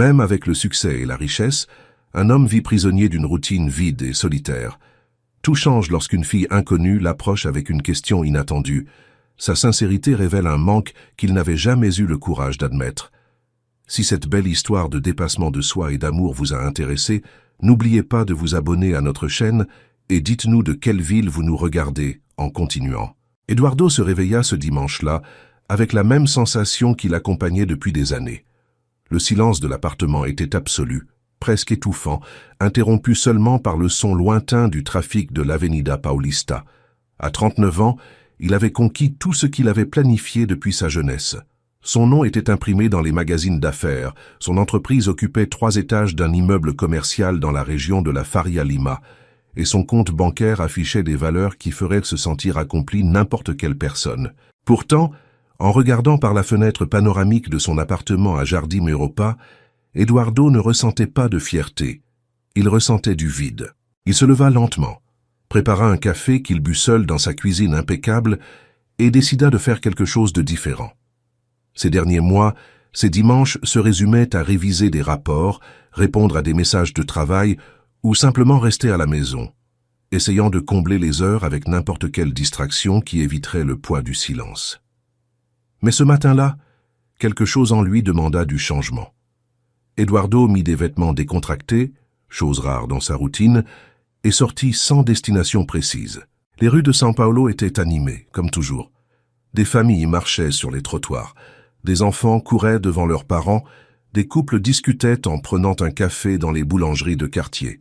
Même avec le succès et la richesse, un homme vit prisonnier d'une routine vide et solitaire. Tout change lorsqu'une fille inconnue l'approche avec une question inattendue. Sa sincérité révèle un manque qu'il n'avait jamais eu le courage d'admettre. Si cette belle histoire de dépassement de soi et d'amour vous a intéressé, n'oubliez pas de vous abonner à notre chaîne et dites-nous de quelle ville vous nous regardez en continuant. Eduardo se réveilla ce dimanche-là avec la même sensation qui l'accompagnait depuis des années. Le silence de l'appartement était absolu, presque étouffant, interrompu seulement par le son lointain du trafic de l'Avenida Paulista. À 39 ans, il avait conquis tout ce qu'il avait planifié depuis sa jeunesse. Son nom était imprimé dans les magazines d'affaires, son entreprise occupait 3 étages d'un immeuble commercial dans la région de la Faria Lima, et son compte bancaire affichait des valeurs qui feraient se sentir accompli n'importe quelle personne. Pourtant, en regardant par la fenêtre panoramique de son appartement à Jardim Europa, Eduardo ne ressentait pas de fierté. Il ressentait du vide. Il se leva lentement, prépara un café qu'il but seul dans sa cuisine impeccable et décida de faire quelque chose de différent. Ces derniers mois, ses dimanches se résumaient à réviser des rapports, répondre à des messages de travail ou simplement rester à la maison, essayant de combler les heures avec n'importe quelle distraction qui éviterait le poids du silence. Mais ce matin-là, quelque chose en lui demanda du changement. Eduardo mit des vêtements décontractés, chose rare dans sa routine, et sortit sans destination précise. Les rues de São Paulo étaient animées, comme toujours. Des familles marchaient sur les trottoirs, des enfants couraient devant leurs parents, des couples discutaient en prenant un café dans les boulangeries de quartier.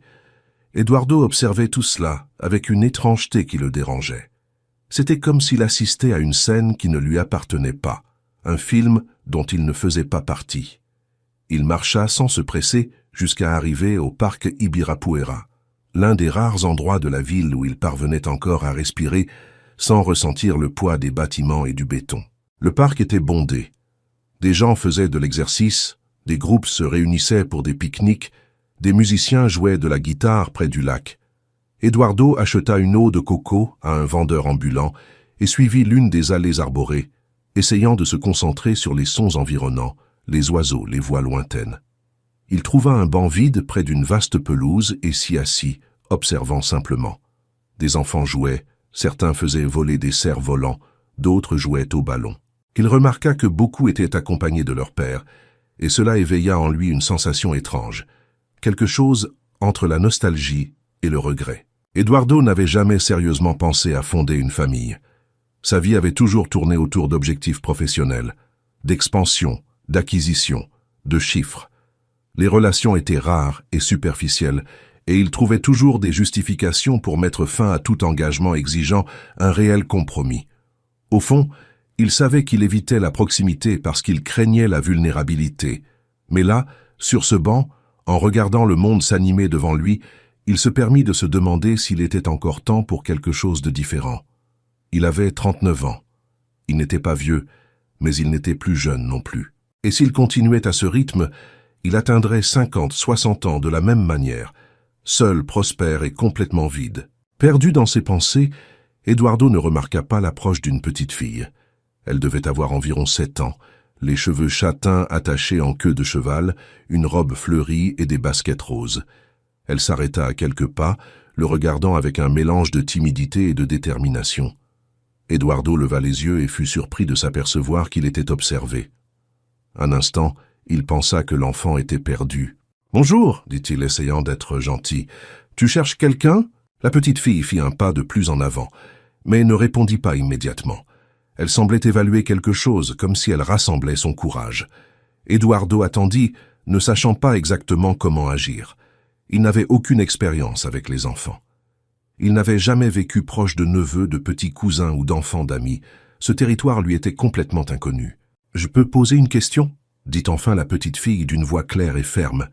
Eduardo observait tout cela avec une étrangeté qui le dérangeait. C'était comme s'il assistait à une scène qui ne lui appartenait pas, un film dont il ne faisait pas partie. Il marcha sans se presser jusqu'à arriver au parc Ibirapuera, l'un des rares endroits de la ville où il parvenait encore à respirer sans ressentir le poids des bâtiments et du béton. Le parc était bondé. Des gens faisaient de l'exercice, des groupes se réunissaient pour des pique-niques, des musiciens jouaient de la guitare près du lac. Eduardo acheta une eau de coco à un vendeur ambulant et suivit l'une des allées arborées, essayant de se concentrer sur les sons environnants, les oiseaux, les voix lointaines. Il trouva un banc vide près d'une vaste pelouse et s'y assit, observant simplement. Des enfants jouaient, certains faisaient voler des cerfs-volants, d'autres jouaient au ballon. Il remarqua que beaucoup étaient accompagnés de leur père, et cela éveilla en lui une sensation étrange, quelque chose entre la nostalgie et le regret. Eduardo n'avait jamais sérieusement pensé à fonder une famille. Sa vie avait toujours tourné autour d'objectifs professionnels, d'expansion, d'acquisition, de chiffres. Les relations étaient rares et superficielles, et il trouvait toujours des justifications pour mettre fin à tout engagement exigeant un réel compromis. Au fond, il savait qu'il évitait la proximité parce qu'il craignait la vulnérabilité. Mais là, sur ce banc, en regardant le monde s'animer devant lui, il se permit de se demander s'il était encore temps pour quelque chose de différent. Il avait 39 ans. Il n'était pas vieux, mais il n'était plus jeune non plus. Et s'il continuait à ce rythme, il atteindrait 50, 60 ans de la même manière, seul, prospère et complètement vide. Perdu dans ses pensées, Eduardo ne remarqua pas l'approche d'une petite fille. Elle devait avoir environ 7 ans, les cheveux châtains attachés en queue de cheval, une robe fleurie et des baskets roses. Elle s'arrêta à quelques pas, le regardant avec un mélange de timidité et de détermination. Eduardo leva les yeux et fut surpris de s'apercevoir qu'il était observé. Un instant, il pensa que l'enfant était perdu. « Bonjour » dit-il, essayant d'être gentil. « Tu cherches quelqu'un » La petite fille fit un pas de plus en avant, mais ne répondit pas immédiatement. Elle semblait évaluer quelque chose, comme si elle rassemblait son courage. Eduardo attendit, ne sachant pas exactement comment agir. Il n'avait aucune expérience avec les enfants. Il n'avait jamais vécu proche de neveux, de petits cousins ou d'enfants d'amis. Ce territoire lui était complètement inconnu. « Je peux poser une question ?» dit enfin la petite fille d'une voix claire et ferme.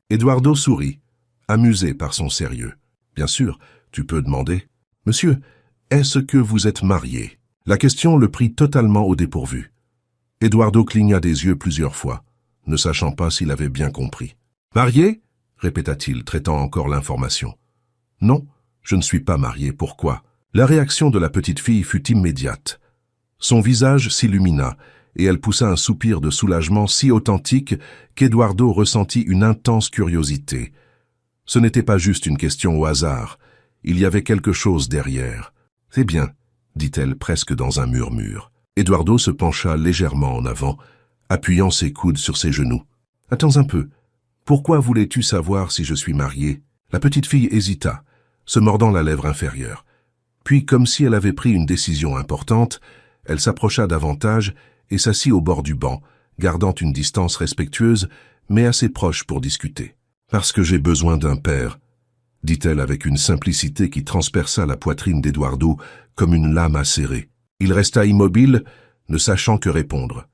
Eduardo sourit, amusé par son sérieux. « Bien sûr, tu peux demander. »« Monsieur, est-ce que vous êtes marié ?» La question le prit totalement au dépourvu. Eduardo cligna des yeux plusieurs fois, ne sachant pas s'il avait bien compris. « Marié ?» répéta-t-il, traitant encore l'information. « Non, je ne suis pas marié. Pourquoi ?» La réaction de la petite fille fut immédiate. Son visage s'illumina, et elle poussa un soupir de soulagement si authentique qu'Eduardo ressentit une intense curiosité. Ce n'était pas juste une question au hasard, il y avait quelque chose derrière. « C'est bien », dit-elle presque dans un murmure. Eduardo se pencha légèrement en avant, appuyant ses coudes sur ses genoux. « Attends un peu. Pourquoi voulais-tu savoir si je suis marié ?» La petite fille hésita, se mordant la lèvre inférieure. Puis, comme si elle avait pris une décision importante, elle s'approcha davantage et s'assit au bord du banc, gardant une distance respectueuse, mais assez proche pour discuter. « Parce que j'ai besoin d'un père », dit-elle avec une simplicité qui transperça la poitrine d'Eduardo comme une lame acérée. Il resta immobile, ne sachant que répondre.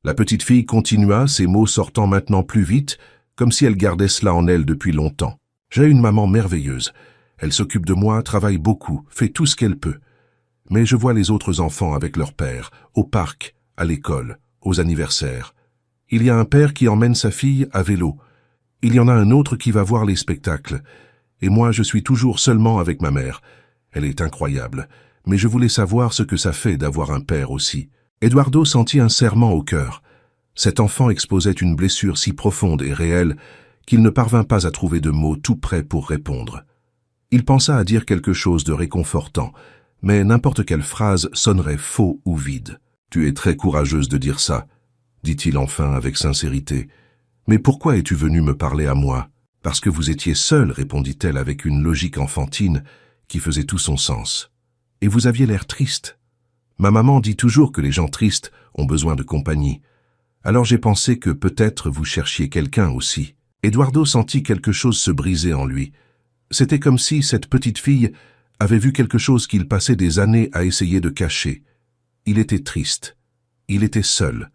La petite fille continua, ses mots sortant maintenant plus vite, comme si elle gardait cela en elle depuis longtemps. « J'ai une maman merveilleuse. Elle s'occupe de moi, travaille beaucoup, fait tout ce qu'elle peut. Mais je vois les autres enfants avec leur père, au parc, à l'école, aux anniversaires. Il y a un père qui emmène sa fille à vélo. Il y en a un autre qui va voir les spectacles. Et moi, je suis toujours seulement avec ma mère. Elle est incroyable. Mais je voulais savoir ce que ça fait d'avoir un père aussi. » Eduardo sentit un serrement au cœur. Cet enfant exposait une blessure si profonde et réelle qu'il ne parvint pas à trouver de mots tout prêts pour répondre. Il pensa à dire quelque chose de réconfortant, mais n'importe quelle phrase sonnerait faux ou vide. « Tu es très courageuse de dire ça, » dit-il enfin avec sincérité. « Mais pourquoi es-tu venue me parler à moi ?»« Parce que vous étiez seule, » répondit-elle avec une logique enfantine qui faisait tout son sens. « Et vous aviez l'air triste. Ma maman dit toujours que les gens tristes ont besoin de compagnie. Alors j'ai pensé que peut-être vous cherchiez quelqu'un aussi. » Eduardo sentit quelque chose se briser en lui. C'était comme si cette petite fille avait vu quelque chose qu'il passait des années à essayer de cacher. Il était triste. Il était seul.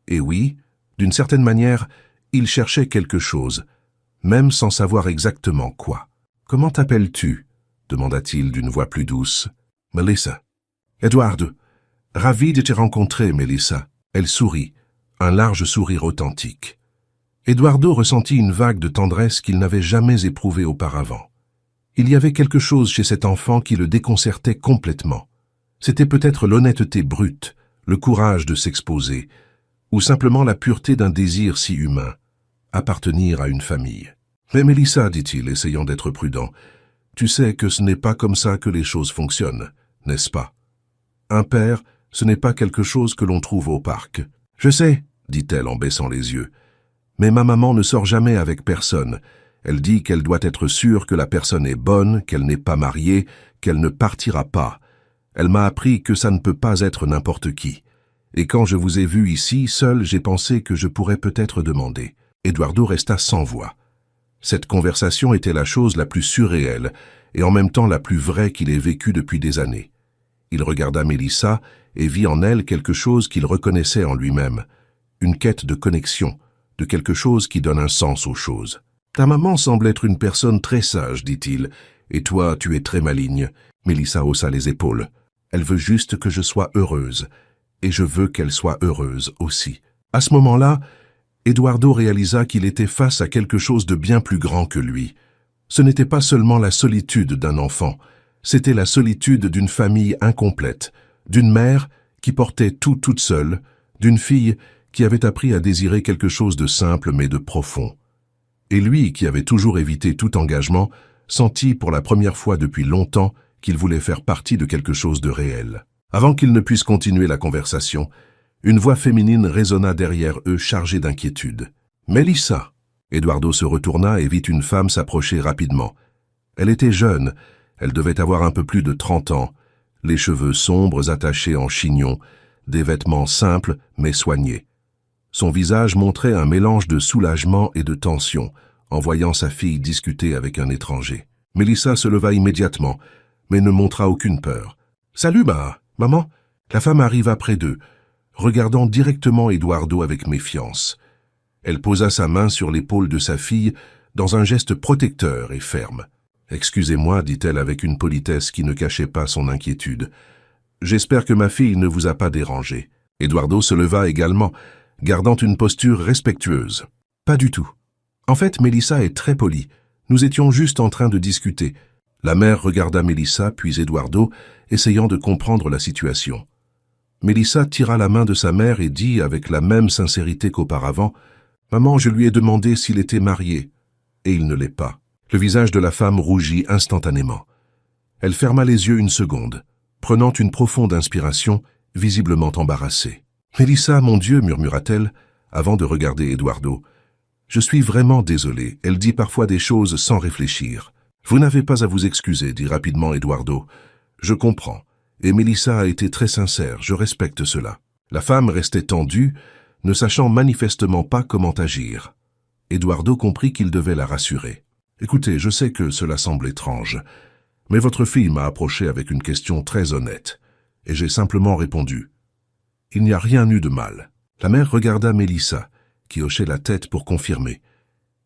Et oui, d'une certaine manière, il cherchait quelque chose, même sans savoir exactement quoi. « Comment t'appelles-tu » demanda-t-il d'une voix plus douce. « Melissa. »« Eduardo, ravi de te rencontrer, Melissa. » Elle sourit, un large sourire authentique. Eduardo ressentit une vague de tendresse qu'il n'avait jamais éprouvée auparavant. Il y avait quelque chose chez cet enfant qui le déconcertait complètement. C'était peut-être l'honnêteté brute, le courage de s'exposer, ou simplement la pureté d'un désir si humain, appartenir à une famille. « Mais Melissa, dit-il, essayant d'être prudent, tu sais que ce n'est pas comme ça que les choses fonctionnent, n'est-ce pas? Un père, ce n'est pas quelque chose que l'on trouve au parc. »« Je sais, dit-elle en baissant les yeux. Mais ma maman ne sort jamais avec personne. Elle dit qu'elle doit être sûre que la personne est bonne, qu'elle n'est pas mariée, qu'elle ne partira pas. Elle m'a appris que ça ne peut pas être n'importe qui. Et quand je vous ai vu ici, seul, j'ai pensé que je pourrais peut-être demander. » Eduardo resta sans voix. Cette conversation était la chose la plus surréelle et en même temps la plus vraie qu'il ait vécue depuis des années. Il regarda Melissa et vit en elle quelque chose qu'il reconnaissait en lui-même, une quête de connexion, de quelque chose qui donne un sens aux choses. « Ta maman semble être une personne très sage, dit-il, et toi, tu es très maligne. » Melissa haussa les épaules. « Elle veut juste que je sois heureuse, et je veux qu'elle soit heureuse aussi. » À ce moment-là, Eduardo réalisa qu'il était face à quelque chose de bien plus grand que lui. Ce n'était pas seulement la solitude d'un enfant, c'était la solitude d'une famille incomplète, d'une mère qui portait tout toute seule, d'une fille qui avait appris à désirer quelque chose de simple mais de profond. Et lui, qui avait toujours évité tout engagement, sentit pour la première fois depuis longtemps qu'il voulait faire partie de quelque chose de réel. Avant qu'il ne puisse continuer la conversation, une voix féminine résonna derrière eux chargée d'inquiétude. « Melissa !» Eduardo se retourna et vit une femme s'approcher rapidement. Elle était jeune, elle devait avoir un peu plus de 30 ans, les cheveux sombres attachés en chignon, des vêtements simples mais soignés. Son visage montrait un mélange de soulagement et de tension en voyant sa fille discuter avec un étranger. Melissa se leva immédiatement, mais ne montra aucune peur. « Salut, maman !» La femme arriva près d'eux, regardant directement Eduardo avec méfiance. Elle posa sa main sur l'épaule de sa fille dans un geste protecteur et ferme. « Excusez-moi, dit-elle avec une politesse qui ne cachait pas son inquiétude. « J'espère que ma fille ne vous a pas dérangé. » Eduardo se leva également, gardant une posture respectueuse. « Pas du tout. En fait, Melissa est très polie. Nous étions juste en train de discuter. » La mère regarda Melissa puis Eduardo, essayant de comprendre la situation. Mélissa tira la main de sa mère et dit avec la même sincérité qu'auparavant, « Maman, je lui ai demandé s'il était marié, et il ne l'est pas. » Le visage de la femme rougit instantanément. Elle ferma les yeux une seconde, prenant une profonde inspiration, visiblement embarrassée. « Mélissa, mon Dieu, murmura-t-elle, avant de regarder Eduardo. « Je suis vraiment désolée, elle dit parfois des choses sans réfléchir. »« Vous n'avez pas à vous excuser, dit rapidement Eduardo. « Je comprends. Et Mélissa a été très sincère, je respecte cela. » La femme restait tendue, ne sachant manifestement pas comment agir. Eduardo comprit qu'il devait la rassurer. « Écoutez, je sais que cela semble étrange, mais votre fille m'a approché avec une question très honnête, et j'ai simplement répondu. Il n'y a rien eu de mal. » La mère regarda Mélissa, qui hochait la tête pour confirmer.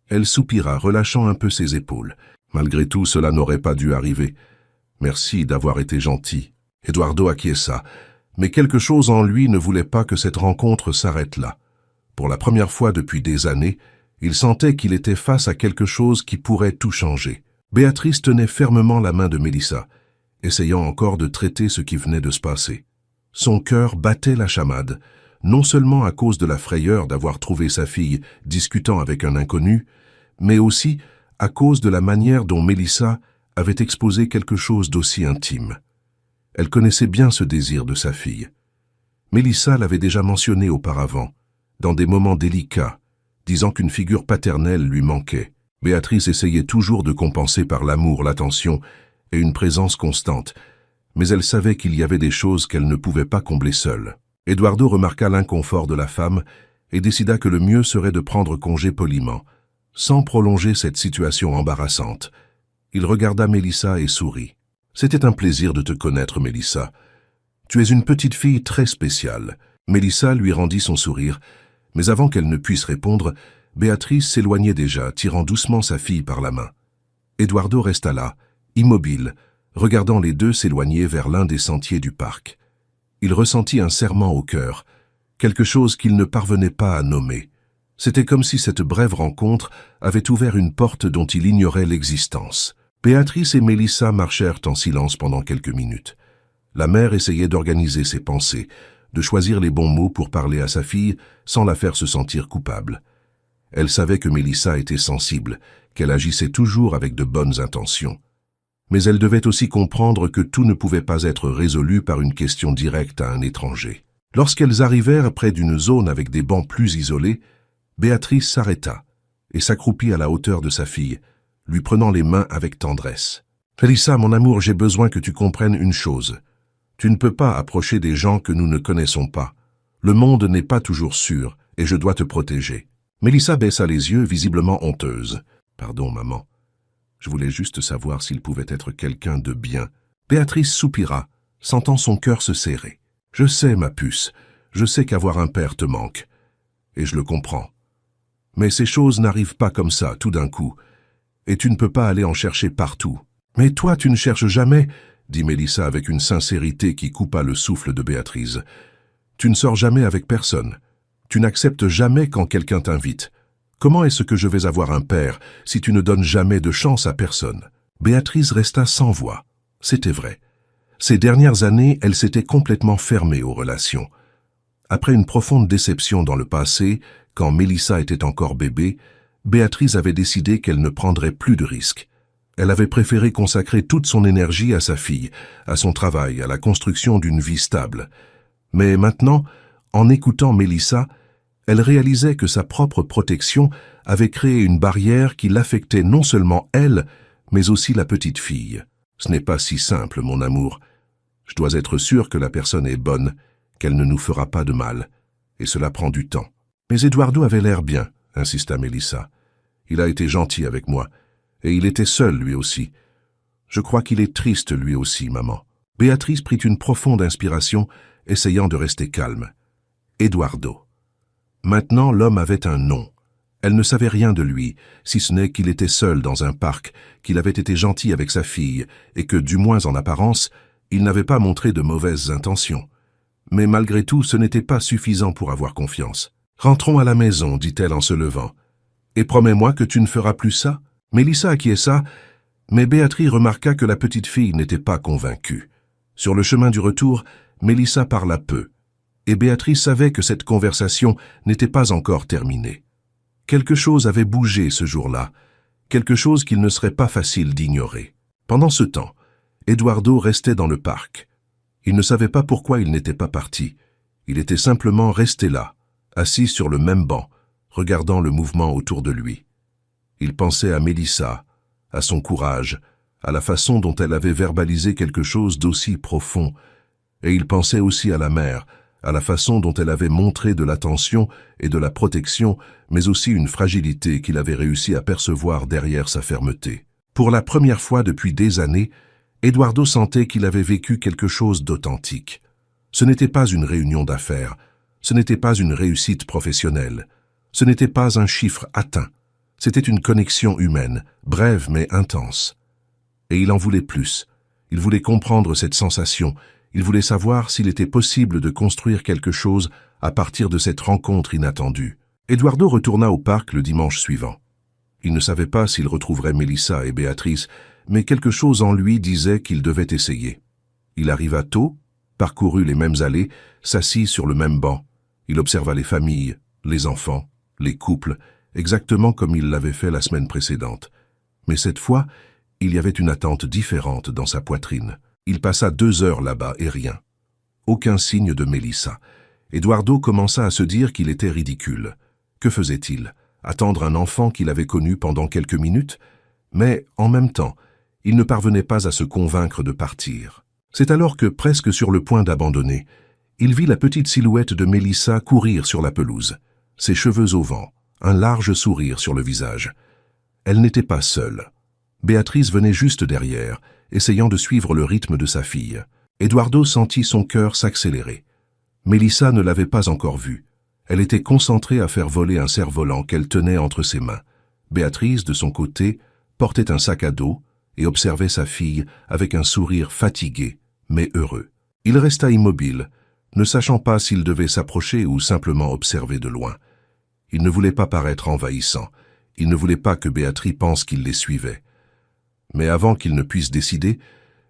Elle soupira, relâchant un peu ses épaules. « Malgré tout, cela n'aurait pas dû arriver. Merci d'avoir été gentil. » Eduardo acquiesça, mais quelque chose en lui ne voulait pas que cette rencontre s'arrête là. Pour la première fois depuis des années, il sentait qu'il était face à quelque chose qui pourrait tout changer. Béatrice tenait fermement la main de Mélissa, essayant encore de traiter ce qui venait de se passer. Son cœur battait la chamade, non seulement à cause de la frayeur d'avoir trouvé sa fille discutant avec un inconnu, mais aussi à cause de la manière dont Mélissa avait exposé quelque chose d'aussi intime. Elle connaissait bien ce désir de sa fille. Mélissa l'avait déjà mentionné auparavant, dans des moments délicats, disant qu'une figure paternelle lui manquait. Béatrice essayait toujours de compenser par l'amour, l'attention et une présence constante, mais elle savait qu'il y avait des choses qu'elle ne pouvait pas combler seule. Eduardo remarqua l'inconfort de la femme et décida que le mieux serait de prendre congé poliment, sans prolonger cette situation embarrassante. Il regarda Mélissa et sourit. « C'était un plaisir de te connaître, Mélissa. Tu es une petite fille très spéciale. » Mélissa lui rendit son sourire, mais avant qu'elle ne puisse répondre, Béatrice s'éloignait déjà, tirant doucement sa fille par la main. Eduardo resta là, immobile, regardant les deux s'éloigner vers l'un des sentiers du parc. Il ressentit un serrement au cœur, quelque chose qu'il ne parvenait pas à nommer. C'était comme si cette brève rencontre avait ouvert une porte dont il ignorait l'existence. Béatrice et Mélissa marchèrent en silence pendant quelques minutes. La mère essayait d'organiser ses pensées, de choisir les bons mots pour parler à sa fille sans la faire se sentir coupable. Elle savait que Mélissa était sensible, qu'elle agissait toujours avec de bonnes intentions. Mais elle devait aussi comprendre que tout ne pouvait pas être résolu par une question directe à un étranger. Lorsqu'elles arrivèrent près d'une zone avec des bancs plus isolés, Béatrice s'arrêta et s'accroupit à la hauteur de sa fille, lui prenant les mains avec tendresse. « Mélissa, mon amour, j'ai besoin que tu comprennes une chose. Tu ne peux pas approcher des gens que nous ne connaissons pas. Le monde n'est pas toujours sûr et je dois te protéger. » Mélissa baissa les yeux, visiblement honteuse. « Pardon, maman. Je voulais juste savoir s'il pouvait être quelqu'un de bien. » Béatrice soupira, sentant son cœur se serrer. « Je sais, ma puce, je sais qu'avoir un père te manque. Et je le comprends. Mais ces choses n'arrivent pas comme ça, tout d'un coup. Et tu ne peux pas aller en chercher partout. »« Mais toi, tu ne cherches jamais, » dit Mélissa avec une sincérité qui coupa le souffle de Béatrice. « Tu ne sors jamais avec personne. Tu n'acceptes jamais quand quelqu'un t'invite. Comment est-ce que je vais avoir un père si tu ne donnes jamais de chance à personne ?» Béatrice resta sans voix. C'était vrai. Ces dernières années, elle s'était complètement fermée aux relations. Après une profonde déception dans le passé, quand Mélissa était encore bébé, Béatrice avait décidé qu'elle ne prendrait plus de risques. Elle avait préféré consacrer toute son énergie à sa fille, à son travail, à la construction d'une vie stable. Mais maintenant, en écoutant Mélissa, elle réalisait que sa propre protection avait créé une barrière qui l'affectait non seulement elle, mais aussi la petite fille. « Ce n'est pas si simple, mon amour. Je dois être sûr que la personne est bonne, qu'elle ne nous fera pas de mal, et cela prend du temps. » « Mais Eduardo avait l'air bien, » insista Mélissa. « Il a été gentil avec moi, et il était seul lui aussi. Je crois qu'il est triste lui aussi, maman. » Béatrice prit une profonde inspiration, essayant de rester calme. Eduardo. Maintenant, l'homme avait un nom. Elle ne savait rien de lui, si ce n'est qu'il était seul dans un parc, qu'il avait été gentil avec sa fille, et que, du moins en apparence, il n'avait pas montré de mauvaises intentions. Mais malgré tout, ce n'était pas suffisant pour avoir confiance. « Rentrons à la maison, dit-elle en se levant. Et promets-moi que tu ne feras plus ça ?» Mélissa acquiesça, mais Béatrice remarqua que la petite fille n'était pas convaincue. Sur le chemin du retour, Mélissa parla peu, Et Béatrice savait que cette conversation n'était pas encore terminée. Quelque chose avait bougé ce jour-là, quelque chose qu'il ne serait pas facile d'ignorer. Pendant ce temps, Eduardo restait dans le parc. Il ne savait pas pourquoi il n'était pas parti. Il était simplement resté là, assis sur le même banc, regardant le mouvement autour de lui. Il pensait à Mélissa, à son courage, à la façon dont elle avait verbalisé quelque chose d'aussi profond, et il pensait aussi à la mère, à la façon dont elle avait montré de l'attention et de la protection, mais aussi une fragilité qu'il avait réussi à percevoir derrière sa fermeté. Pour la première fois depuis des années, Eduardo sentait qu'il avait vécu quelque chose d'authentique. Ce n'était pas une réunion d'affaires, ce n'était pas une réussite professionnelle, ce n'était pas un chiffre atteint, c'était une connexion humaine, brève mais intense. Et il en voulait plus. Il voulait comprendre cette sensation. Il voulait savoir s'il était possible de construire quelque chose à partir de cette rencontre inattendue. Eduardo retourna au parc le dimanche suivant. Il ne savait pas s'il retrouverait Mélissa et Béatrice, mais quelque chose en lui disait qu'il devait essayer. Il arriva tôt, parcourut les mêmes allées, s'assit sur le même banc. Il observa les familles, les enfants, les couples, exactement comme il l'avait fait la semaine précédente. Mais cette fois, il y avait une attente différente dans sa poitrine. Il passa 2 heures là-bas et rien. Aucun signe de Mélissa. Eduardo commença à se dire qu'il était ridicule. Que faisait-il? Attendre un enfant qu'il avait connu pendant quelques minutes? Mais, en même temps, il ne parvenait pas à se convaincre de partir. C'est alors que, presque sur le point d'abandonner, il vit la petite silhouette de Mélissa courir sur la pelouse, ses cheveux au vent, un large sourire sur le visage. Elle n'était pas seule. Béatrice venait juste derrière, essayant de suivre le rythme de sa fille. Eduardo sentit son cœur s'accélérer. Mélissa ne l'avait pas encore vue. Elle était concentrée à faire voler un cerf-volant qu'elle tenait entre ses mains. Béatrice, de son côté, portait un sac à dos et observait sa fille avec un sourire fatigué, mais heureux. Il resta immobile, ne sachant pas s'il devait s'approcher ou simplement observer de loin. Il ne voulait pas paraître envahissant. Il ne voulait pas que Béatrice pense qu'il les suivait. Mais avant qu'il ne puisse décider,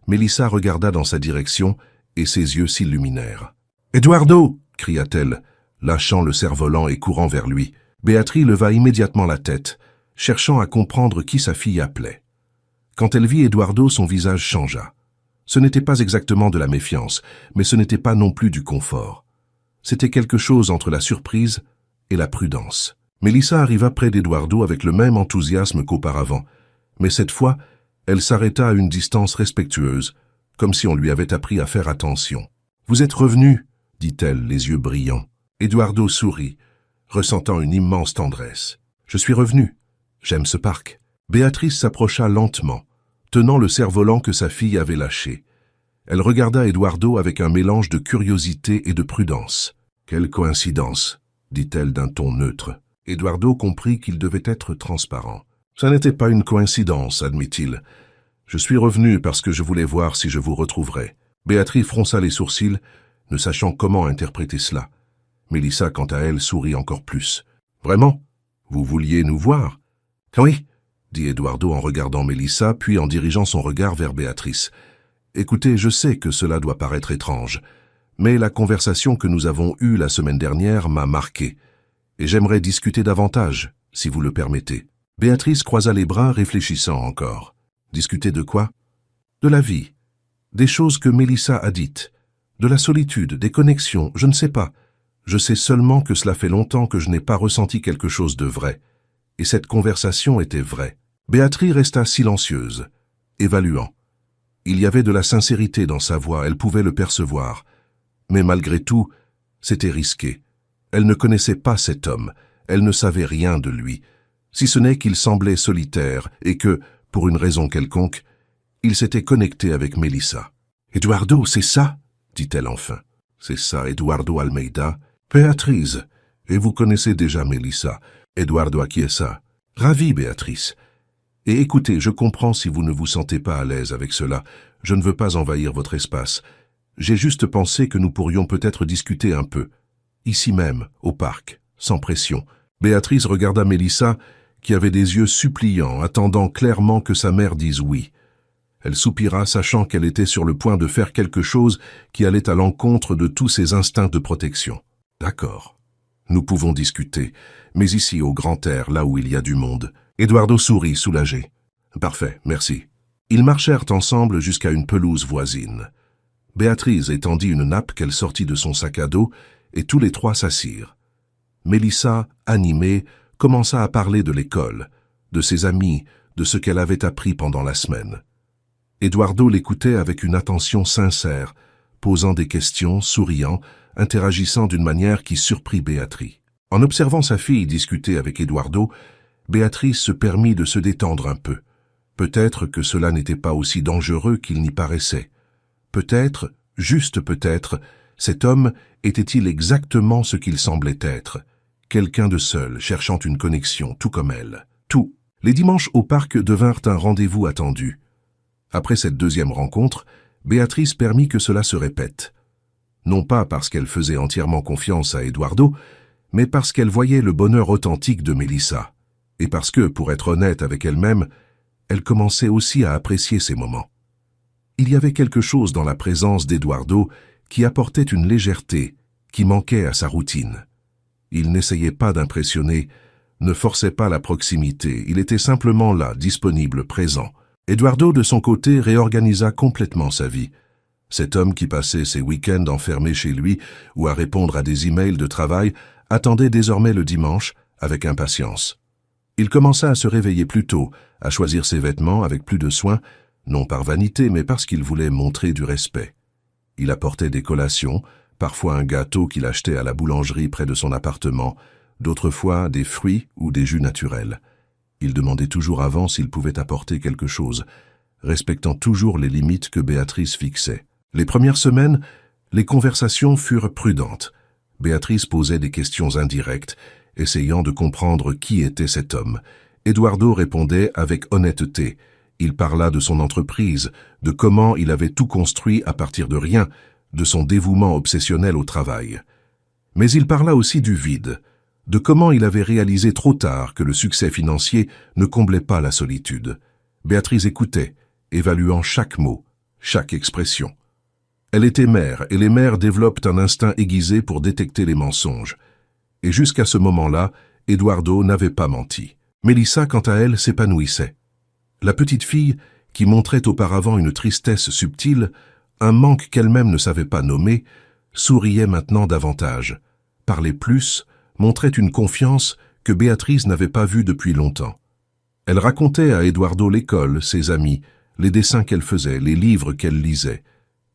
Mélissa regarda dans sa direction et ses yeux s'illuminèrent. « Eduardo !» cria-t-elle, lâchant le cerf-volant et courant vers lui. Béatrice leva immédiatement la tête, cherchant à comprendre qui sa fille appelait. Quand elle vit Eduardo, son visage changea. Ce n'était pas exactement de la méfiance, mais ce n'était pas non plus du confort. C'était quelque chose entre la surprise et la prudence. Mélissa arriva près d'Eduardo avec le même enthousiasme qu'auparavant, mais cette fois, elle s'arrêta à une distance respectueuse, comme si on lui avait appris à faire attention. « Vous êtes revenu ?» dit-elle, les yeux brillants. Eduardo sourit, ressentant une immense tendresse. « Je suis revenu. J'aime ce parc. » Béatrice s'approcha lentement, tenant le cerf-volant que sa fille avait lâché. Elle regarda Eduardo avec un mélange de curiosité et de prudence. « Quelle coïncidence !» dit-elle d'un ton neutre. Eduardo comprit qu'il devait être transparent. « Ça n'était pas une coïncidence, admit-il. Je suis revenu parce que je voulais voir si je vous retrouverais. » Béatrice fronça les sourcils, ne sachant comment interpréter cela. Mélissa, quant à elle, sourit encore plus. « Vraiment? Vous vouliez nous voir? »« Oui, » dit Eduardo en regardant Mélissa, puis en dirigeant son regard vers Béatrice. « Écoutez, je sais que cela doit paraître étrange, mais la conversation que nous avons eue la semaine dernière m'a marqué, et j'aimerais discuter davantage, si vous le permettez. » Béatrice croisa les bras, réfléchissant encore. Discuter de quoi? De la vie. Des choses que Mélissa a dites. De la solitude, des connexions, je ne sais pas. Je sais seulement que cela fait longtemps que je n'ai pas ressenti quelque chose de vrai. Et cette conversation était vraie. Béatrice resta silencieuse, évaluant. Il y avait de la sincérité dans sa voix, elle pouvait le percevoir. Mais malgré tout, c'était risqué. Elle ne connaissait pas cet homme, elle ne savait rien de lui, si ce n'est qu'il semblait solitaire et que, pour une raison quelconque, il s'était connecté avec Mélissa. « Eduardo, c'est ça ?» dit-elle enfin. « C'est ça, Eduardo Almeida. Béatrice, et vous connaissez déjà Mélissa. Eduardo Aquiesa. Ravi, Béatrice. Et écoutez, je comprends si vous ne vous sentez pas à l'aise avec cela. Je ne veux pas envahir votre espace. J'ai juste pensé que nous pourrions peut-être discuter un peu. Ici même, au parc, sans pression. » Béatrice regarda Mélissa, qui avait des yeux suppliants, attendant clairement que sa mère dise oui. Elle soupira, sachant qu'elle était sur le point de faire quelque chose qui allait à l'encontre de tous ses instincts de protection. « D'accord. Nous pouvons discuter, mais ici, au grand air, là où il y a du monde. » Eduardo sourit, soulagé. « Parfait, merci. » Ils marchèrent ensemble jusqu'à une pelouse voisine. Béatrice étendit une nappe qu'elle sortit de son sac à dos, et tous les trois s'assirent. Mélissa, animée, commença à parler de l'école, de ses amis, de ce qu'elle avait appris pendant la semaine. Eduardo l'écoutait avec une attention sincère, posant des questions, souriant, interagissant d'une manière qui surprit Béatrice. En observant sa fille discuter avec Eduardo, Béatrice se permit de se détendre un peu. Peut-être que cela n'était pas aussi dangereux qu'il n'y paraissait. Peut-être, juste peut-être, cet homme était-il exactement ce qu'il semblait être, quelqu'un de seul, cherchant une connexion, tout comme elle. Tout. Les dimanches au parc devinrent un rendez-vous attendu. Après cette deuxième rencontre, Béatrice permit que cela se répète. Non pas parce qu'elle faisait entièrement confiance à Eduardo, mais parce qu'elle voyait le bonheur authentique de Mélissa, et parce que, pour être honnête avec elle-même, elle commençait aussi à apprécier ces moments. Il y avait quelque chose dans la présence d'Eduardo qui apportait une légèreté qui manquait à sa routine. Il n'essayait pas d'impressionner, ne forçait pas la proximité, il était simplement là, disponible, présent. Eduardo, de son côté, réorganisa complètement sa vie. Cet homme qui passait ses week-ends enfermé chez lui ou à répondre à des emails de travail attendait désormais le dimanche avec impatience. Il commença à se réveiller plus tôt, à choisir ses vêtements avec plus de soin, non par vanité, mais parce qu'il voulait montrer du respect. Il apportait des collations, parfois un gâteau qu'il achetait à la boulangerie près de son appartement, d'autres fois des fruits ou des jus naturels. Il demandait toujours avant s'il pouvait apporter quelque chose, respectant toujours les limites que Béatrice fixait. Les premières semaines, les conversations furent prudentes. Béatrice posait des questions indirectes, essayant de comprendre qui était cet homme. Eduardo répondait avec honnêteté. Il parla de son entreprise, de comment il avait tout construit à partir de rien, de son dévouement obsessionnel au travail. Mais il parla aussi du vide, de comment il avait réalisé trop tard que le succès financier ne comblait pas la solitude. Béatrice écoutait, évaluant chaque mot, chaque expression. Elle était mère, et les mères développent un instinct aiguisé pour détecter les mensonges. Et jusqu'à ce moment-là, Eduardo n'avait pas menti. Mélissa, quant à elle, s'épanouissait. La petite fille, qui montrait auparavant une tristesse subtile, un manque qu'elle-même ne savait pas nommer, souriait maintenant davantage, parlait plus, montrait une confiance que Béatrice n'avait pas vue depuis longtemps. Elle racontait à Eduardo l'école, ses amis, les dessins qu'elle faisait, les livres qu'elle lisait.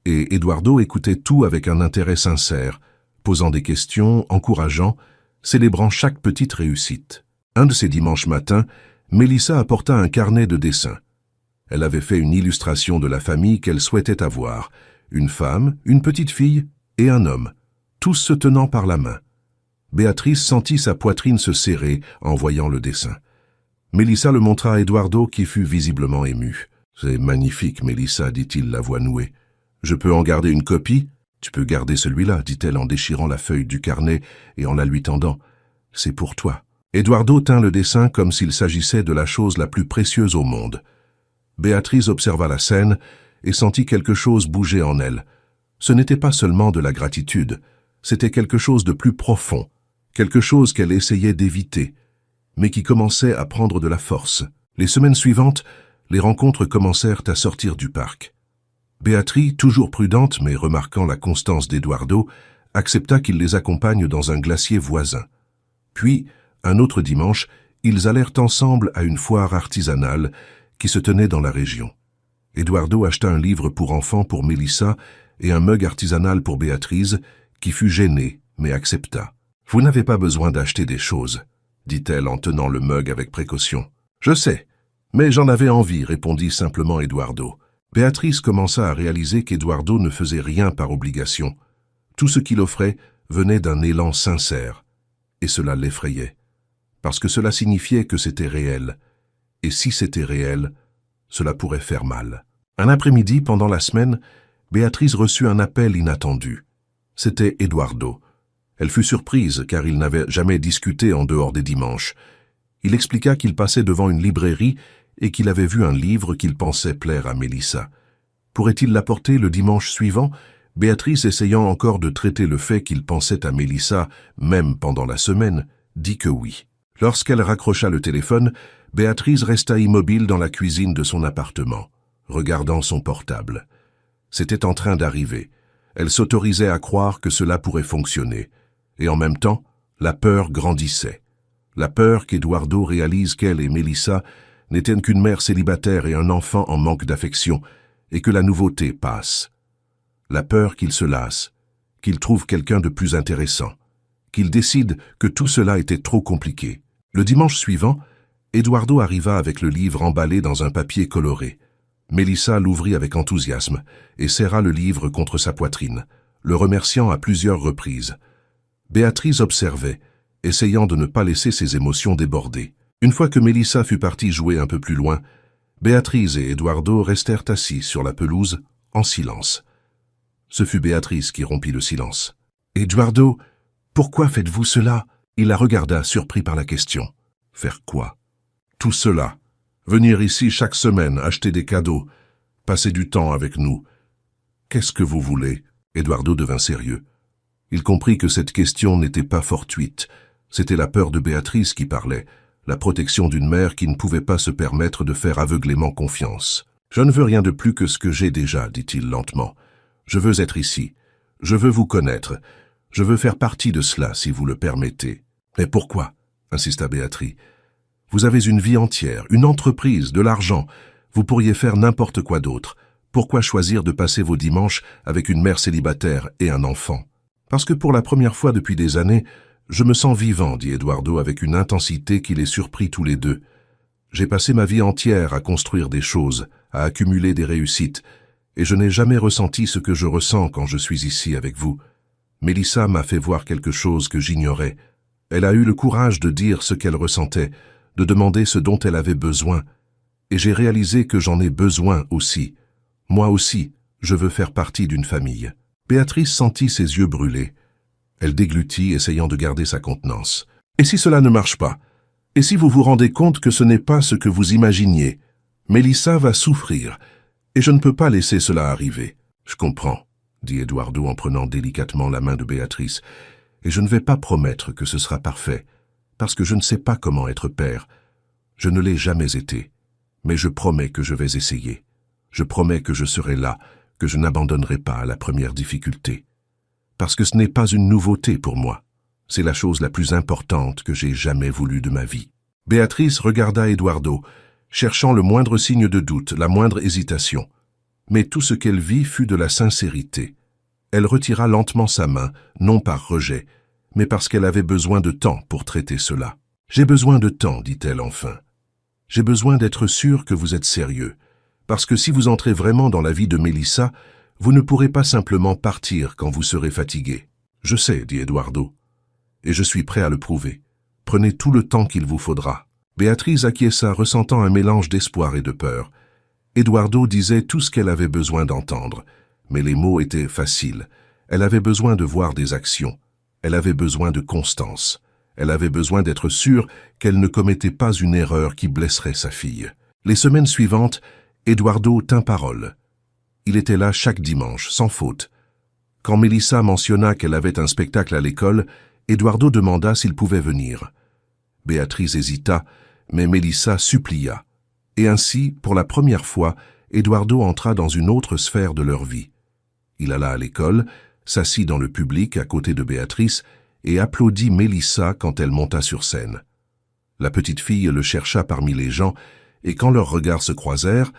Et Eduardo écoutait tout avec un intérêt sincère, posant des questions, encourageant, célébrant chaque petite réussite. Un de ces dimanches matins, Mélissa apporta un carnet de dessins. Elle avait fait une illustration de la famille qu'elle souhaitait avoir, une femme, une petite fille et un homme, tous se tenant par la main. Béatrice sentit sa poitrine se serrer en voyant le dessin. Mélissa le montra à Eduardo qui fut visiblement ému. « C'est magnifique, Mélissa, dit-il, la voix nouée. Je peux en garder une copie ? Tu peux garder celui-là, dit-elle en déchirant la feuille du carnet et en la lui tendant. C'est pour toi. Eduardo tint le dessin comme s'il s'agissait de la chose la plus précieuse au monde. Béatrice observa la scène et sentit quelque chose bouger en elle. Ce n'était pas seulement de la gratitude, c'était quelque chose de plus profond, quelque chose qu'elle essayait d'éviter, mais qui commençait à prendre de la force. Les semaines suivantes, les rencontres commencèrent à sortir du parc. Béatrice, toujours prudente mais remarquant la constance d'Eduardo, accepta qu'il les accompagne dans un glacier voisin. Puis, un autre dimanche, ils allèrent ensemble à une foire artisanale qui se tenait dans la région. Eduardo acheta un livre pour enfants pour Mélissa et un mug artisanal pour Béatrice, qui fut gênée, mais accepta. « Vous n'avez pas besoin d'acheter des choses, » dit-elle en tenant le mug avec précaution. « Je sais, mais j'en avais envie, » répondit simplement Eduardo. Béatrice commença à réaliser qu'Eduardo ne faisait rien par obligation. Tout ce qu'il offrait venait d'un élan sincère, et cela l'effrayait, parce que cela signifiait que c'était réel, et si c'était réel, cela pourrait faire mal. Un après-midi, pendant la semaine, Béatrice reçut un appel inattendu. C'était Eduardo. Elle fut surprise, car ils n'avaient jamais discuté en dehors des dimanches. Il expliqua qu'il passait devant une librairie et qu'il avait vu un livre qu'il pensait plaire à Mélissa. Pourrait-il l'apporter le dimanche suivant? Béatrice, essayant encore de traiter le fait qu'il pensait à Mélissa, même pendant la semaine, dit que oui. Lorsqu'elle raccrocha le téléphone, Béatrice resta immobile dans la cuisine de son appartement, regardant son portable. C'était en train d'arriver. Elle s'autorisait à croire que cela pourrait fonctionner. Et en même temps, la peur grandissait. La peur qu'Eduardo réalise qu'elle et Mélissa n'étaient qu'une mère célibataire et un enfant en manque d'affection, et que la nouveauté passe. La peur qu'il se lasse, qu'il trouve quelqu'un de plus intéressant, qu'il décide que tout cela était trop compliqué. Le dimanche suivant, Eduardo arriva avec le livre emballé dans un papier coloré. Mélissa l'ouvrit avec enthousiasme et serra le livre contre sa poitrine, le remerciant à plusieurs reprises. Béatrice observait, essayant de ne pas laisser ses émotions déborder. Une fois que Mélissa fut partie jouer un peu plus loin, Béatrice et Eduardo restèrent assis sur la pelouse, en silence. Ce fut Béatrice qui rompit le silence. « Eduardo, pourquoi faites-vous cela ?» Il la regarda, surpris par la question. « Faire quoi ?»« Tout cela. Venir ici chaque semaine, acheter des cadeaux, passer du temps avec nous. Qu'est-ce que vous voulez ?» Eduardo devint sérieux. Il comprit que cette question n'était pas fortuite. C'était la peur de Béatrice qui parlait, la protection d'une mère qui ne pouvait pas se permettre de faire aveuglément confiance. « Je ne veux rien de plus que ce que j'ai déjà, dit-il lentement. Je veux être ici. Je veux vous connaître. Je veux faire partie de cela, si vous le permettez. »« Mais pourquoi ?» insista Béatrice. « Vous avez une vie entière, une entreprise, de l'argent. Vous pourriez faire n'importe quoi d'autre. Pourquoi choisir de passer vos dimanches avec une mère célibataire et un enfant ?»« Parce que pour la première fois depuis des années, je me sens vivant, dit Eduardo avec une intensité qui les surprit tous les deux. J'ai passé ma vie entière à construire des choses, à accumuler des réussites, et je n'ai jamais ressenti ce que je ressens quand je suis ici avec vous. Mélissa m'a fait voir quelque chose que j'ignorais. Elle a eu le courage de dire ce qu'elle ressentait, de demander ce dont elle avait besoin, et j'ai réalisé que j'en ai besoin aussi. Moi aussi, je veux faire partie d'une famille. Béatrice sentit ses yeux brûler. Elle déglutit, essayant de garder sa contenance. « Et si cela ne marche pas? Et si vous vous rendez compte que ce n'est pas ce que vous imaginiez? Mélissa va souffrir, et je ne peux pas laisser cela arriver. »« Je comprends, » dit Eduardo en prenant délicatement la main de Béatrice, « et je ne vais pas promettre que ce sera parfait, parce que je ne sais pas comment être père. Je ne l'ai jamais été, mais je promets que je vais essayer. Je promets que je serai là, que je n'abandonnerai pas à la première difficulté. Parce que ce n'est pas une nouveauté pour moi. C'est la chose la plus importante que j'ai jamais voulu de ma vie. » Béatrice regarda Eduardo, cherchant le moindre signe de doute, la moindre hésitation. Mais tout ce qu'elle vit fut de la sincérité. Elle retira lentement sa main, non par rejet, mais parce qu'elle avait besoin de temps pour traiter cela. « J'ai besoin de temps, dit-elle enfin. J'ai besoin d'être sûre que vous êtes sérieux, parce que si vous entrez vraiment dans la vie de Mélissa, vous ne pourrez pas simplement partir quand vous serez fatigué. »« Je sais, dit Eduardo, et je suis prêt à le prouver. Prenez tout le temps qu'il vous faudra. » Béatrice acquiesça, ressentant un mélange d'espoir et de peur. Eduardo disait tout ce qu'elle avait besoin d'entendre, mais les mots étaient faciles. Elle avait besoin de voir des actions. Elle avait besoin de constance. Elle avait besoin d'être sûre qu'elle ne commettait pas une erreur qui blesserait sa fille. Les semaines suivantes, Eduardo tint parole. Il était là chaque dimanche, sans faute. Quand Mélissa mentionna qu'elle avait un spectacle à l'école, Eduardo demanda s'il pouvait venir. Béatrice hésita, mais Mélissa supplia. Et ainsi, pour la première fois, Eduardo entra dans une autre sphère de leur vie. Il alla à l'école, s'assit dans le public à côté de Béatrice et applaudit Mélissa quand elle monta sur scène. La petite fille le chercha parmi les gens, et quand leurs regards se croisèrent,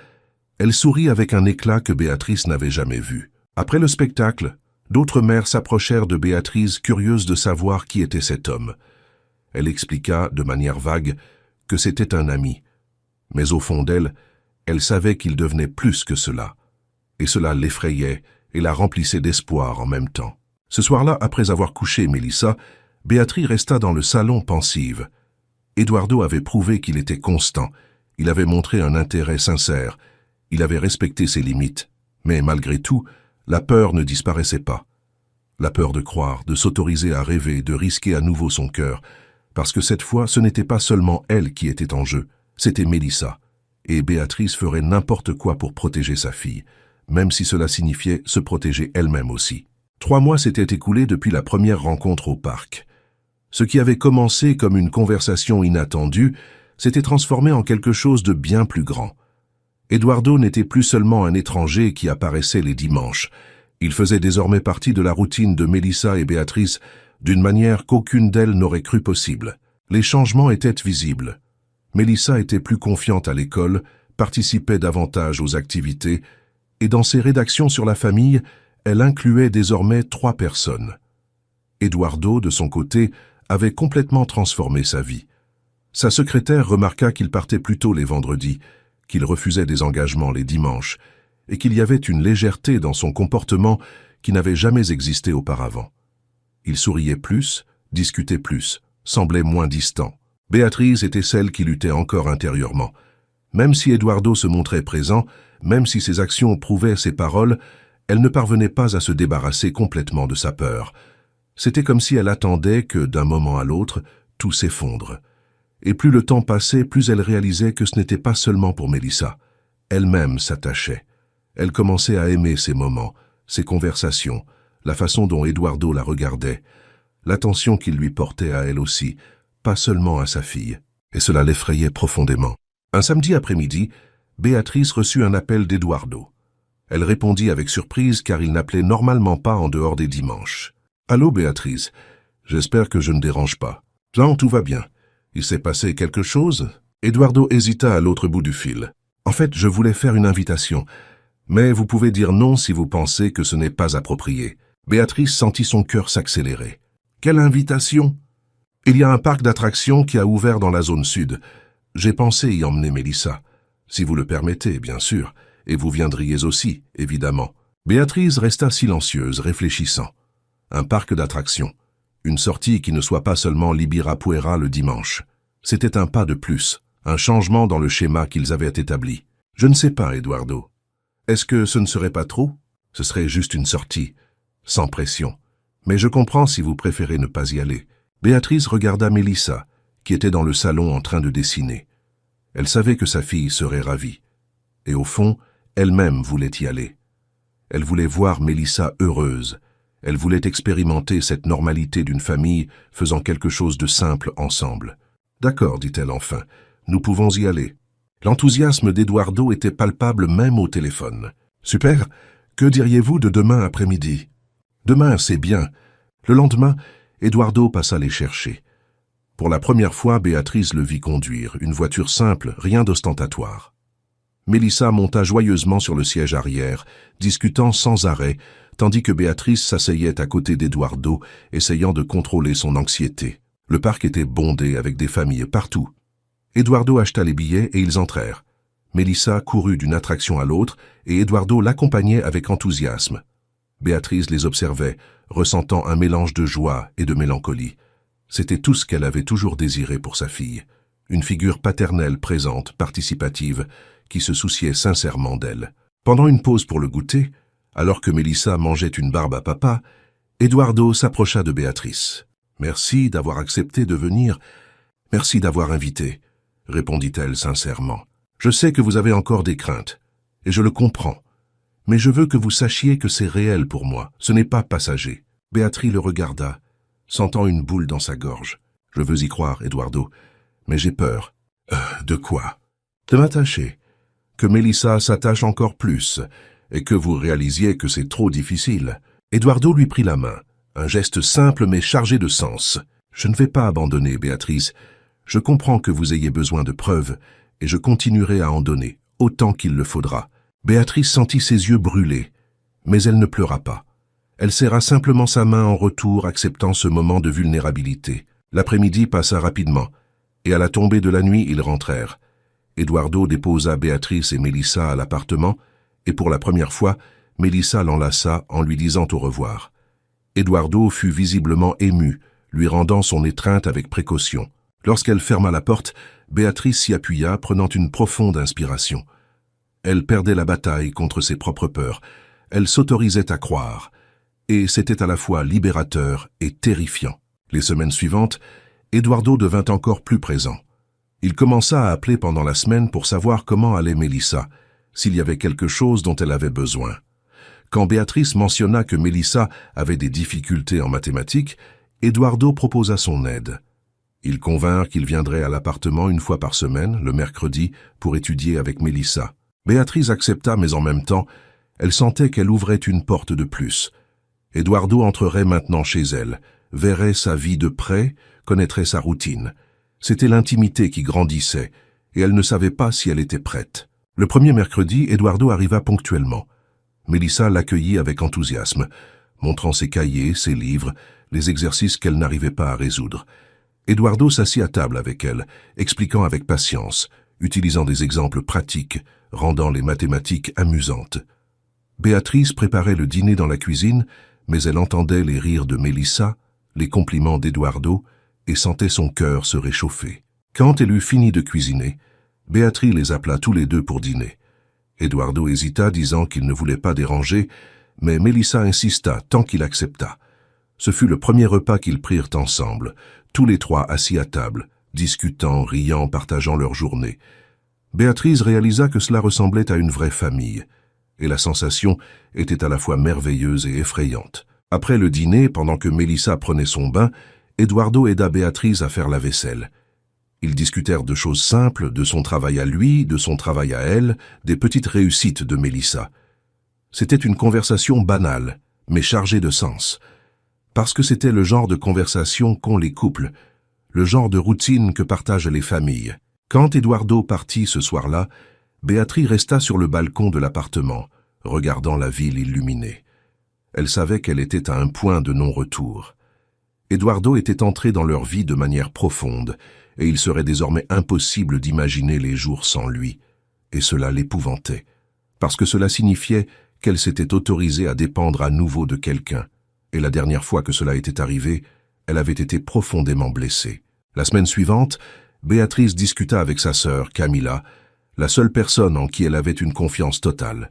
elle sourit avec un éclat que Béatrice n'avait jamais vu. Après le spectacle, d'autres mères s'approchèrent de Béatrice, curieuses de savoir qui était cet homme. Elle expliqua, de manière vague, que c'était un ami. Mais au fond d'elle, elle savait qu'il devenait plus que cela. Et cela l'effrayait et la remplissait d'espoir en même temps. Ce soir-là, après avoir couché Mélissa, Béatrice resta dans le salon pensive. Eduardo avait prouvé qu'il était constant. Il avait montré un intérêt sincère. Il avait respecté ses limites. Mais malgré tout, la peur ne disparaissait pas. La peur de croire, de s'autoriser à rêver, de risquer à nouveau son cœur. Parce que cette fois, ce n'était pas seulement elle qui était en jeu, c'était Mélissa. et Béatrice ferait n'importe quoi pour protéger sa fille, même si cela signifiait se protéger elle-même aussi. 3 mois s'étaient écoulés depuis la première rencontre au parc. Ce qui avait commencé comme une conversation inattendue s'était transformé en quelque chose de bien plus grand. Eduardo n'était plus seulement un étranger qui apparaissait les dimanches. Il faisait désormais partie de la routine de Melissa et Béatrice d'une manière qu'aucune d'elles n'aurait cru possible. Les changements étaient visibles. Melissa était plus confiante à l'école, participait davantage aux activités, et dans ses rédactions sur la famille, elle incluait désormais 3 personnes. Eduardo, de son côté, avait complètement transformé sa vie. Sa secrétaire remarqua qu'il partait plus tôt les vendredis, qu'il refusait des engagements les dimanches, et qu'il y avait une légèreté dans son comportement qui n'avait jamais existé auparavant. Il souriait plus, discutait plus, semblait moins distant. Béatrice était celle qui luttait encore intérieurement. Même si Eduardo se montrait présent, même si ses actions prouvaient ses paroles, elle ne parvenait pas à se débarrasser complètement de sa peur. C'était comme si elle attendait que, d'un moment à l'autre, tout s'effondre. Et plus le temps passait, plus elle réalisait que ce n'était pas seulement pour Melissa. Elle-même s'attachait. Elle commençait à aimer ces moments, ces conversations, la façon dont Eduardo la regardait, l'attention qu'il lui portait à elle aussi, pas seulement à sa fille. Et cela l'effrayait profondément. Un samedi après-midi, Béatrice reçut un appel d'Eduardo. Elle répondit avec surprise car il n'appelait normalement pas en dehors des dimanches. « Allô, Béatrice, j'espère que je ne dérange pas. Non, tout va bien. Il s'est passé quelque chose ?» Eduardo hésita à l'autre bout du fil. « En fait, je voulais faire une invitation, mais vous pouvez dire non si vous pensez que ce n'est pas approprié. » Béatrice sentit son cœur s'accélérer. « Quelle invitation ?» « Il y a un parc d'attractions qui a ouvert dans la zone sud. J'ai pensé y emmener Melissa. Si vous le permettez, bien sûr. Et vous viendriez aussi, évidemment. » Béatrice resta silencieuse, réfléchissant. Un parc d'attractions. Une sortie qui ne soit pas seulement l'Ibirapuera le dimanche. C'était un pas de plus, un changement dans le schéma qu'ils avaient établi. « Je ne sais pas, Eduardo. Est-ce que ce ne serait pas trop? Ce serait juste une sortie, sans pression. Mais je comprends si vous préférez ne pas y aller. » Béatrice regarda Melissa, qui était dans le salon en train de dessiner. Elle savait que sa fille serait ravie. Et au fond, elle-même voulait y aller. Elle voulait voir Melissa heureuse. Elle voulait expérimenter cette normalité d'une famille faisant quelque chose de simple ensemble. « D'accord, dit-elle enfin, nous pouvons y aller. » L'enthousiasme d'Eduardo était palpable même au téléphone. « Super, que diriez-vous de demain après-midi ?»« Demain, c'est bien. » Le lendemain, Eduardo passa les chercher. Pour la première fois, Béatrice le vit conduire, une voiture simple, rien d'ostentatoire. Melissa monta joyeusement sur le siège arrière, discutant sans arrêt, tandis que Béatrice s'asseyait à côté d'Eduardo, essayant de contrôler son anxiété. Le parc était bondé avec des familles partout. Eduardo acheta les billets et ils entrèrent. Melissa courut d'une attraction à l'autre et Eduardo l'accompagnait avec enthousiasme. Béatrice les observait, ressentant un mélange de joie et de mélancolie. C'était tout ce qu'elle avait toujours désiré pour sa fille. Une figure paternelle présente, participative, qui se souciait sincèrement d'elle. Pendant une pause pour le goûter, alors que Melissa mangeait une barbe à papa, Eduardo s'approcha de Béatrice. « Merci d'avoir accepté de venir. Merci d'avoir invité, » répondit-elle sincèrement. « Je sais que vous avez encore des craintes, et je le comprends. Mais je veux que vous sachiez que c'est réel pour moi, ce n'est pas passager. » Béatrice le regarda, sentant une boule dans sa gorge. « Je veux y croire, Eduardo, mais j'ai peur. »« De quoi ?»« De m'attacher. Que Melissa s'attache encore plus, et que vous réalisiez que c'est trop difficile. » Eduardo lui prit la main, un geste simple mais chargé de sens. « Je ne vais pas abandonner, Béatrice. Je comprends que vous ayez besoin de preuves, et je continuerai à en donner, autant qu'il le faudra. » Béatrice sentit ses yeux brûler, mais elle ne pleura pas. Elle serra simplement sa main en retour, acceptant ce moment de vulnérabilité. L'après-midi passa rapidement, et à la tombée de la nuit, ils rentrèrent. Eduardo déposa Béatrice et Melissa à l'appartement, et pour la première fois, Melissa l'enlaça en lui disant au revoir. Eduardo fut visiblement ému, lui rendant son étreinte avec précaution. Lorsqu'elle ferma la porte, Béatrice s'y appuya, prenant une profonde inspiration. Elle perdait la bataille contre ses propres peurs. Elle s'autorisait à croire. Et c'était à la fois libérateur et terrifiant. Les semaines suivantes, Eduardo devint encore plus présent. Il commença à appeler pendant la semaine pour savoir comment allait Mélissa, s'il y avait quelque chose dont elle avait besoin. Quand Béatrice mentionna que Mélissa avait des difficultés en mathématiques, Eduardo proposa son aide. Ils convinrent qu'il viendrait à l'appartement une fois par semaine, le mercredi, pour étudier avec Mélissa. Béatrice accepta, mais en même temps, elle sentait qu'elle ouvrait une porte de plus. Eduardo entrerait maintenant chez elle, verrait sa vie de près, connaîtrait sa routine. C'était l'intimité qui grandissait, et elle ne savait pas si elle était prête. Le premier mercredi, Eduardo arriva ponctuellement. Mélissa l'accueillit avec enthousiasme, montrant ses cahiers, ses livres, les exercices qu'elle n'arrivait pas à résoudre. Eduardo s'assit à table avec elle, expliquant avec patience, utilisant des exemples pratiques, rendant les mathématiques amusantes. Béatrice préparait le dîner dans la cuisine, mais elle entendait les rires de Mélissa, les compliments d'Eduardo, et sentait son cœur se réchauffer. Quand elle eut fini de cuisiner, Béatrice les appela tous les deux pour dîner. Eduardo hésita, disant qu'il ne voulait pas déranger, mais Mélissa insista tant qu'il accepta. Ce fut le premier repas qu'ils prirent ensemble, tous les trois assis à table, discutant, riant, partageant leur journée. Béatrice réalisa que cela ressemblait à une vraie famille, et la sensation était à la fois merveilleuse et effrayante. Après le dîner, pendant que Mélissa prenait son bain, Eduardo aida Béatrice à faire la vaisselle. Ils discutèrent de choses simples, de son travail à lui, de son travail à elle, des petites réussites de Mélissa. C'était une conversation banale, mais chargée de sens. Parce que c'était le genre de conversation qu'ont les couples, le genre de routine que partagent les familles. Quand Eduardo partit ce soir-là, Béatrice resta sur le balcon de l'appartement, regardant la ville illuminée. Elle savait qu'elle était à un point de non-retour. Eduardo était entré dans leur vie de manière profonde, et il serait désormais impossible d'imaginer les jours sans lui. Et cela l'épouvantait, parce que cela signifiait qu'elle s'était autorisée à dépendre à nouveau de quelqu'un. Et la dernière fois que cela était arrivé, elle avait été profondément blessée. La semaine suivante, Béatrice discuta avec sa sœur, Camila, la seule personne en qui elle avait une confiance totale.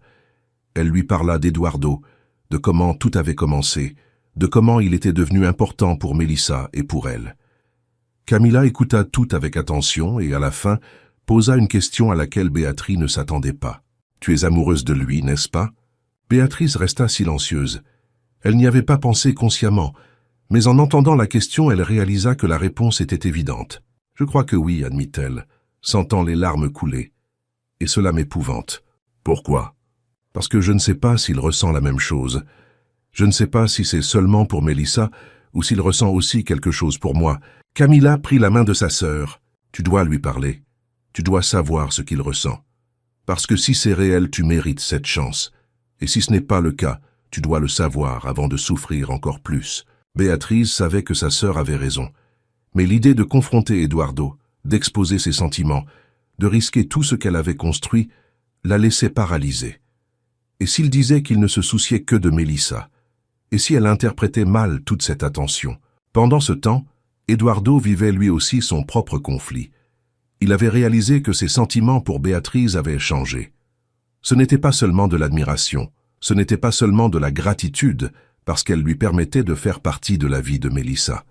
Elle lui parla d'Eduardo, de comment tout avait commencé, de comment il était devenu important pour Mélissa et pour elle. Camila écouta tout avec attention et, à la fin, posa une question à laquelle Béatrice ne s'attendait pas. « Tu es amoureuse de lui, n'est-ce pas ?» Béatrice resta silencieuse. Elle n'y avait pas pensé consciemment, mais en entendant la question, elle réalisa que la réponse était évidente. « Je crois que oui, » admit-elle, sentant les larmes couler. « Et cela m'épouvante. »« Pourquoi ?»« Parce que je ne sais pas s'il ressent la même chose. Je ne sais pas si c'est seulement pour Mélissa ou s'il ressent aussi quelque chose pour moi. » Camila prit la main de sa sœur. « Tu dois lui parler. Tu dois savoir ce qu'il ressent. Parce que si c'est réel, tu mérites cette chance. Et si ce n'est pas le cas, tu dois le savoir avant de souffrir encore plus. » Béatrice savait que sa sœur avait raison. Mais l'idée de confronter Eduardo, d'exposer ses sentiments, de risquer tout ce qu'elle avait construit, la laissait paralysée. Et s'il disait qu'il ne se souciait que de Mélissa? Et si elle interprétait mal toute cette attention? Pendant ce temps, Eduardo vivait lui aussi son propre conflit. Il avait réalisé que ses sentiments pour Béatrice avaient changé. Ce n'était pas seulement de l'admiration, ce n'était pas seulement de la gratitude, parce qu'elle lui permettait de faire partie de la vie de Mélissa.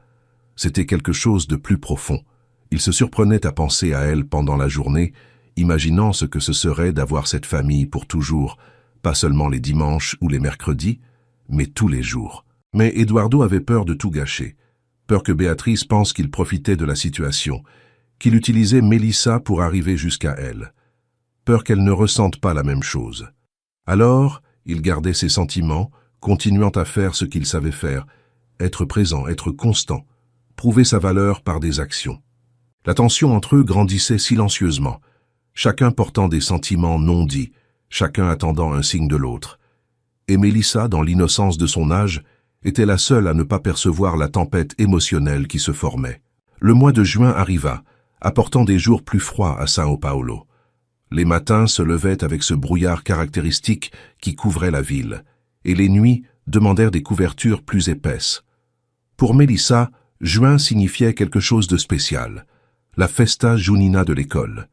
C'était quelque chose de plus profond. Il se surprenait à penser à elle pendant la journée, imaginant ce que ce serait d'avoir cette famille pour toujours, pas seulement les dimanches ou les mercredis, mais tous les jours. Mais Eduardo avait peur de tout gâcher, peur que Béatrice pense qu'il profitait de la situation, qu'il utilisait Mélissa pour arriver jusqu'à elle, peur qu'elle ne ressente pas la même chose. Alors, il gardait ses sentiments, continuant à faire ce qu'il savait faire, être présent, être constant, prouver sa valeur par des actions. La tension entre eux grandissait silencieusement, chacun portant des sentiments non dits, chacun attendant un signe de l'autre. Et Mélissa, dans l'innocence de son âge, était la seule à ne pas percevoir la tempête émotionnelle qui se formait. Le mois de juin arriva, apportant des jours plus froids à São Paulo. Les matins se levaient avec ce brouillard caractéristique qui couvrait la ville, et les nuits demandèrent des couvertures plus épaisses. Pour Mélissa, juin signifiait quelque chose de spécial, la festa junina de l'école.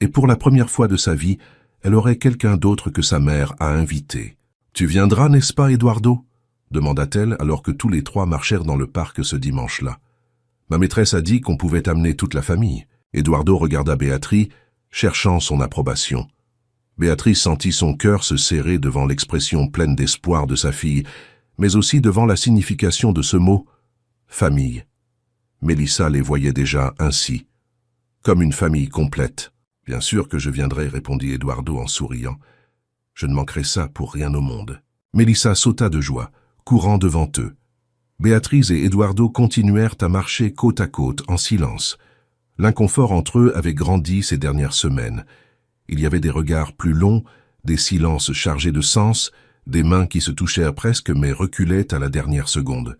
Et pour la première fois de sa vie, elle aurait quelqu'un d'autre que sa mère à inviter. « Tu viendras, n'est-ce pas, Eduardo ?» demanda-t-elle alors que tous les trois marchèrent dans le parc ce dimanche-là. « Ma maîtresse a dit qu'on pouvait amener toute la famille. » Eduardo regarda Béatrice, cherchant son approbation. Béatrice sentit son cœur se serrer devant l'expression pleine d'espoir de sa fille, mais aussi devant la signification de ce mot « famille ». Mélissa les voyait déjà ainsi, comme une famille complète. « Bien sûr que je viendrai, » répondit Eduardo en souriant. « Je ne manquerai ça pour rien au monde. » Mélissa sauta de joie, courant devant eux. Béatrice et Eduardo continuèrent à marcher côte à côte, en silence. L'inconfort entre eux avait grandi ces dernières semaines. Il y avait des regards plus longs, des silences chargés de sens, des mains qui se touchèrent presque mais reculaient à la dernière seconde.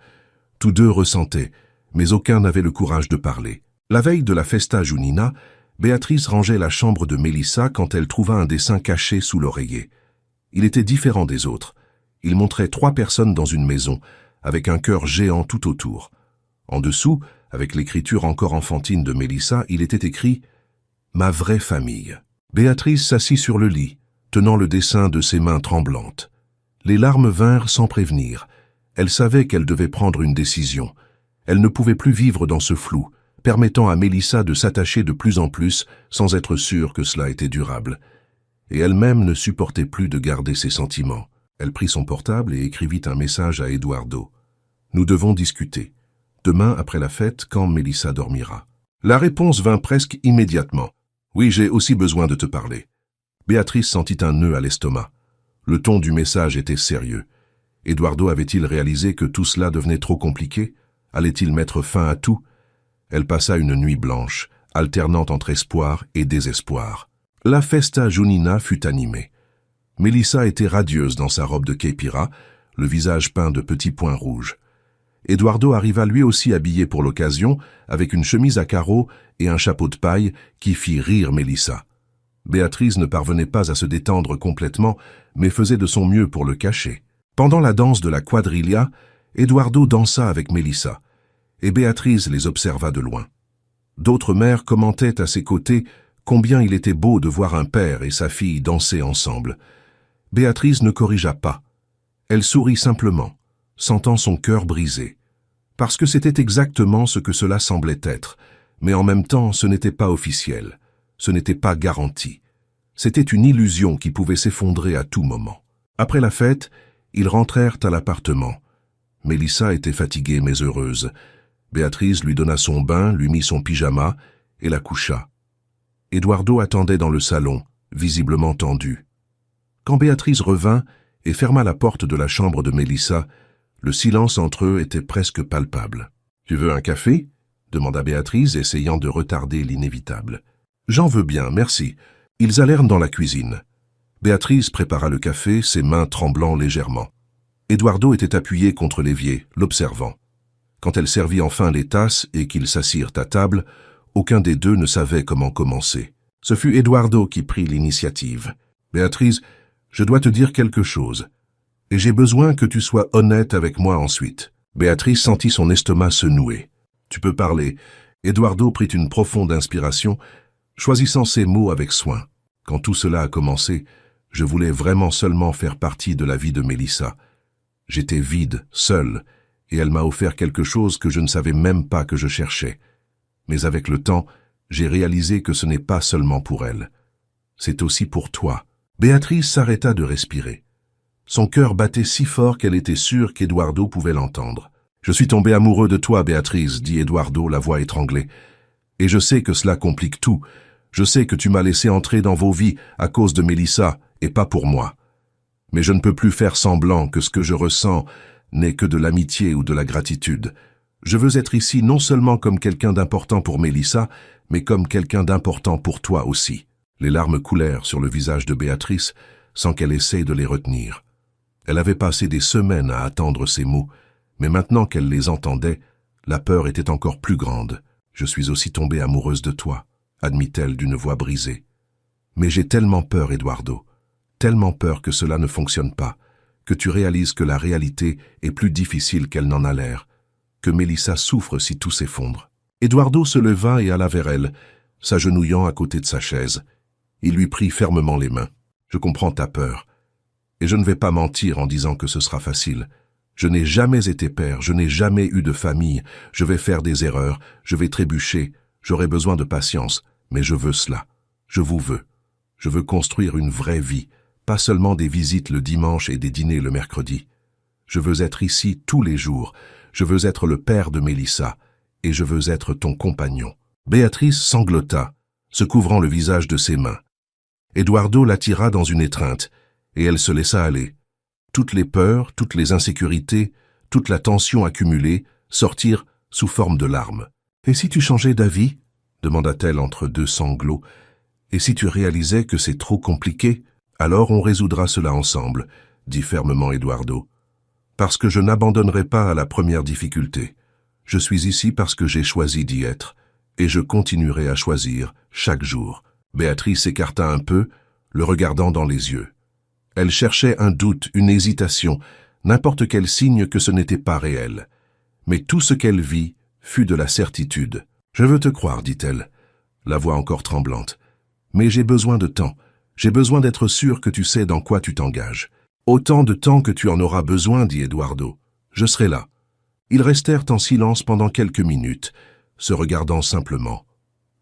Tous deux ressentaient, mais aucun n'avait le courage de parler. La veille de la festa junina, Béatrice rangeait la chambre de Mélissa quand elle trouva un dessin caché sous l'oreiller. Il était différent des autres. Il montrait 3 personnes dans une maison, avec un cœur géant tout autour. En dessous, avec l'écriture encore enfantine de Mélissa, il était écrit « Ma vraie famille ». Béatrice s'assit sur le lit, tenant le dessin de ses mains tremblantes. Les larmes vinrent sans prévenir. Elle savait qu'elle devait prendre une décision. Elle ne pouvait plus vivre dans ce flou, permettant à Mélissa de s'attacher de plus en plus sans être sûre que cela était durable. Et elle-même ne supportait plus de garder ses sentiments. Elle prit son portable et écrivit un message à Eduardo. « Nous devons discuter. Demain, après la fête, quand Mélissa dormira. » La réponse vint presque immédiatement. « Oui, j'ai aussi besoin de te parler. » Béatrice sentit un nœud à l'estomac. Le ton du message était sérieux. Eduardo avait-il réalisé que tout cela devenait trop compliqué? Allait-il mettre fin à tout? Elle passa une nuit blanche, alternant entre espoir et désespoir. La festa junina fut animée. Mélissa était radieuse dans sa robe de caipira, le visage peint de petits points rouges. Eduardo arriva lui aussi habillé pour l'occasion, avec une chemise à carreaux et un chapeau de paille qui fit rire Mélissa. Béatrice ne parvenait pas à se détendre complètement, mais faisait de son mieux pour le cacher. Pendant la danse de la quadrilla, Eduardo dansa avec Mélissa, et Béatrice les observa de loin. D'autres mères commentaient à ses côtés combien il était beau de voir un père et sa fille danser ensemble. Béatrice ne corrigea pas. Elle sourit simplement, sentant son cœur brisé. Parce que c'était exactement ce que cela semblait être, mais en même temps ce n'était pas officiel, ce n'était pas garanti. C'était une illusion qui pouvait s'effondrer à tout moment. Après la fête, ils rentrèrent à l'appartement. Mélissa était fatiguée mais heureuse. Béatrice lui donna son bain, lui mit son pyjama et la coucha. Eduardo attendait dans le salon, visiblement tendu. Quand Béatrice revint et ferma la porte de la chambre de Mélissa, le silence entre eux était presque palpable. « Tu veux un café ?» demanda Béatrice, essayant de retarder l'inévitable. « J'en veux bien, merci. » Ils allèrent dans la cuisine. Béatrice prépara le café, ses mains tremblant légèrement. Eduardo était appuyé contre l'évier, l'observant. Quand elle servit enfin les tasses et qu'ils s'assirent à table, aucun des deux ne savait comment commencer. Ce fut Eduardo qui prit l'initiative. « Béatrice, je dois te dire quelque chose. Et j'ai besoin que tu sois honnête avec moi ensuite. » Béatrice sentit son estomac se nouer. « Tu peux parler. » Eduardo prit une profonde inspiration, choisissant ses mots avec soin. Quand tout cela a commencé, je voulais vraiment seulement faire partie de la vie de Mélissa. J'étais vide, seul, et elle m'a offert quelque chose que je ne savais même pas que je cherchais. Mais avec le temps, j'ai réalisé que ce n'est pas seulement pour elle. C'est aussi pour toi. Béatrice s'arrêta de respirer. Son cœur battait si fort qu'elle était sûre qu'Eduardo pouvait l'entendre. « Je suis tombé amoureux de toi, Béatrice, » dit Eduardo, la voix étranglée. « Et je sais que cela complique tout. Je sais que tu m'as laissé entrer dans vos vies à cause de Mélissa et pas pour moi. Mais je ne peux plus faire semblant que ce que je ressens n'est que de l'amitié ou de la gratitude. Je veux être ici non seulement comme quelqu'un d'important pour Mélissa, mais comme quelqu'un d'important pour toi aussi. » Les larmes coulèrent sur le visage de Béatrice sans qu'elle essaye de les retenir. Elle avait passé des semaines à attendre ces mots, mais maintenant qu'elle les entendait, la peur était encore plus grande. « Je suis aussi tombée amoureuse de toi, » admit-elle d'une voix brisée. « Mais j'ai tellement peur, Eduardo, tellement peur que cela ne fonctionne pas, que tu réalises que la réalité est plus difficile qu'elle n'en a l'air, que Mélissa souffre si tout s'effondre. » Eduardo se leva et alla vers elle, s'agenouillant à côté de sa chaise. Il lui prit fermement les mains. « Je comprends ta peur. Et je ne vais pas mentir en disant que ce sera facile. Je n'ai jamais été père, je n'ai jamais eu de famille, je vais faire des erreurs, je vais trébucher, J'aurai besoin de patience, mais je veux cela. Je vous veux. Je veux construire une vraie vie, pas seulement des visites le dimanche et des dîners le mercredi. Je veux être ici tous les jours. Je veux être le père de Mélissa, et je veux être ton compagnon. » Béatrice sanglota, se couvrant le visage de ses mains. Eduardo la tira dans une étreinte, et elle se laissa aller. Toutes les peurs, toutes les insécurités, toute la tension accumulée sortirent sous forme de larmes. « Et si tu changeais d'avis » demanda-t-elle entre deux sanglots. « Et si tu réalisais que c'est trop compliqué, alors on résoudra cela ensemble, » dit fermement Eduardo. « Parce que je n'abandonnerai pas à la première difficulté. Je suis ici parce que j'ai choisi d'y être, et je continuerai à choisir chaque jour. » Béatrice s'écarta un peu, le regardant dans les yeux. Elle cherchait un doute, une hésitation, n'importe quel signe que ce n'était pas réel. Mais tout ce qu'elle vit fut de la certitude. « Je veux te croire, dit-elle, la voix encore tremblante. Mais j'ai besoin de temps. J'ai besoin d'être sûr que tu sais dans quoi tu t'engages. »« Autant de temps que tu en auras besoin, dit Eduardo. Je serai là. » Ils restèrent en silence pendant quelques minutes, se regardant simplement.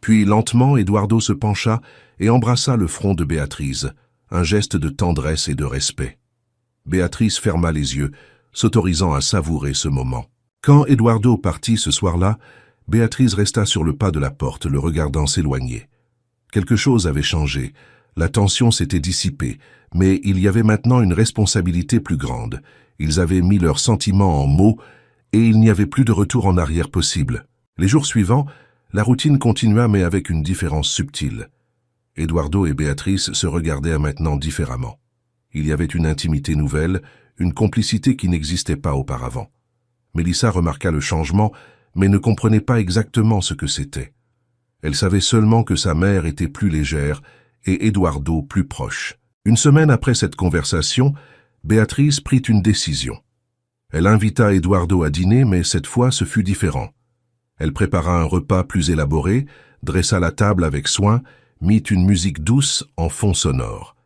Puis, lentement, Eduardo se pencha et embrassa le front de Béatrice, un geste de tendresse et de respect. Béatrice ferma les yeux, s'autorisant à savourer ce moment. Quand Eduardo partit ce soir-là, Béatrice resta sur le pas de la porte, le regardant s'éloigner. Quelque chose avait changé, la tension s'était dissipée, mais il y avait maintenant une responsabilité plus grande. Ils avaient mis leurs sentiments en mots et il n'y avait plus de retour en arrière possible. Les jours suivants, la routine continua mais avec une différence subtile. Eduardo et Béatrice se regardaient maintenant différemment. Il y avait une intimité nouvelle, une complicité qui n'existait pas auparavant. Mélissa remarqua le changement, mais ne comprenait pas exactement ce que c'était. Elle savait seulement que sa mère était plus légère et Eduardo plus proche. Une semaine après cette conversation, Béatrice prit une décision. Elle invita Eduardo à dîner, mais cette fois ce fut différent. Elle prépara un repas plus élaboré, dressa la table avec soin, mit une musique douce en fond sonore.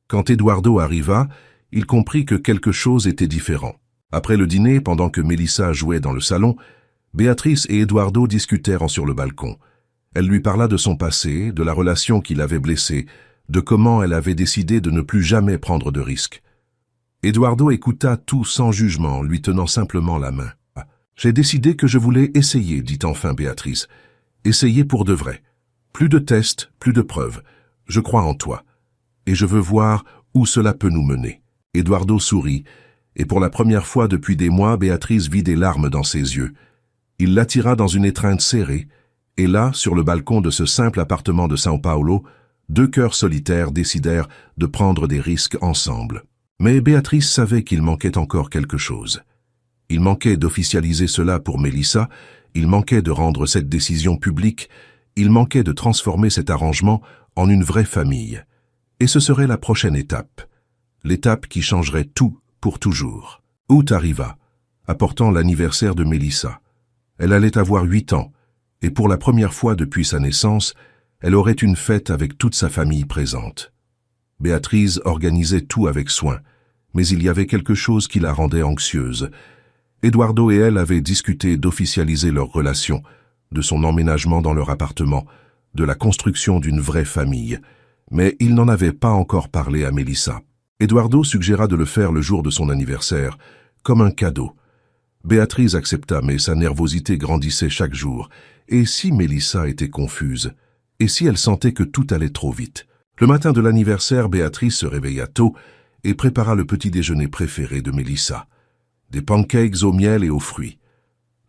Quand Eduardo arriva, il comprit que quelque chose était différent. Après le dîner, pendant que Mélissa jouait dans le salon, Béatrice et Eduardo discutèrent sur le balcon. Elle lui parla de son passé, de la relation qui l'avait blessée, de comment elle avait décidé de ne plus jamais prendre de risques. Eduardo écouta tout sans jugement, lui tenant simplement la main. « J'ai décidé que je voulais essayer, dit enfin Béatrice. Essayer pour de vrai. Plus de tests, plus de preuves. Je crois en toi. Et je veux voir où cela peut nous mener. » Eduardo sourit, et pour la première fois depuis des mois, Béatrice vit des larmes dans ses yeux. Il l'attira dans une étreinte serrée, et là, sur le balcon de ce simple appartement de São Paulo, deux cœurs solitaires décidèrent de prendre des risques ensemble. Mais Béatrice savait qu'il manquait encore quelque chose. Il manquait d'officialiser cela pour Mélissa, il manquait de rendre cette décision publique, il manquait de transformer cet arrangement en une vraie famille. Et ce serait la prochaine étape. L'étape qui changerait tout pour toujours. Août arriva, apportant l'anniversaire de Mélissa. Elle allait avoir 8 ans, et pour la première fois depuis sa naissance, elle aurait une fête avec toute sa famille présente. Béatrice organisait tout avec soin, mais il y avait quelque chose qui la rendait anxieuse. Eduardo et elle avaient discuté d'officialiser leur relation, de son emménagement dans leur appartement, de la construction d'une vraie famille, mais ils n'en avaient pas encore parlé à Mélissa. Eduardo suggéra de le faire le jour de son anniversaire, comme un cadeau. Béatrice accepta, mais sa nervosité grandissait chaque jour. Et si Mélissa était confuse? Et si elle sentait que tout allait trop vite? Le matin de l'anniversaire, Béatrice se réveilla tôt et prépara le petit déjeuner préféré de Mélissa. Des pancakes au miel et aux fruits.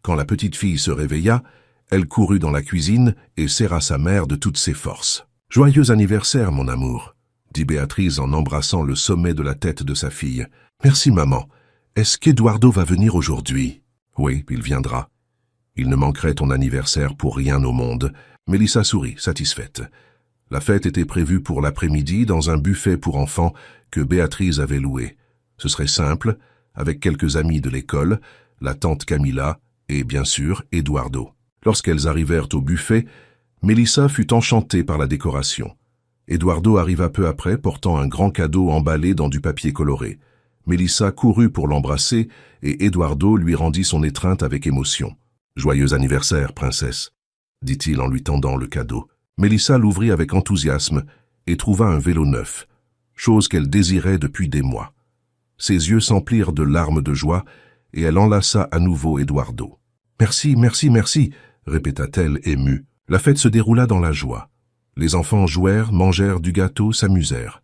Quand la petite fille se réveilla, elle courut dans la cuisine et serra sa mère de toutes ses forces. « Joyeux anniversaire, mon amour !» dit Béatrice en embrassant le sommet de la tête de sa fille. « Merci, maman. Est-ce qu'Eduardo va venir aujourd'hui ?»« Oui, il viendra. Il ne manquerait ton anniversaire pour rien au monde. » Mélissa sourit, satisfaite. La fête était prévue pour l'après-midi dans un buffet pour enfants que Béatrice avait loué. Ce serait simple, avec quelques amis de l'école, la tante Camilla et, bien sûr, Eduardo. Lorsqu'elles arrivèrent au buffet, Mélissa fut enchantée par la décoration. Eduardo arriva peu après, portant un grand cadeau emballé dans du papier coloré. Mélissa courut pour l'embrasser et Eduardo lui rendit son étreinte avec émotion. « Joyeux anniversaire, princesse !» dit-il en lui tendant le cadeau. Mélissa l'ouvrit avec enthousiasme et trouva un vélo neuf, chose qu'elle désirait depuis des mois. Ses yeux s'emplirent de larmes de joie et elle enlaça à nouveau Eduardo. « Merci, merci, merci » répéta-t-elle émue. La fête se déroula dans la joie. Les enfants jouèrent, mangèrent du gâteau, s'amusèrent.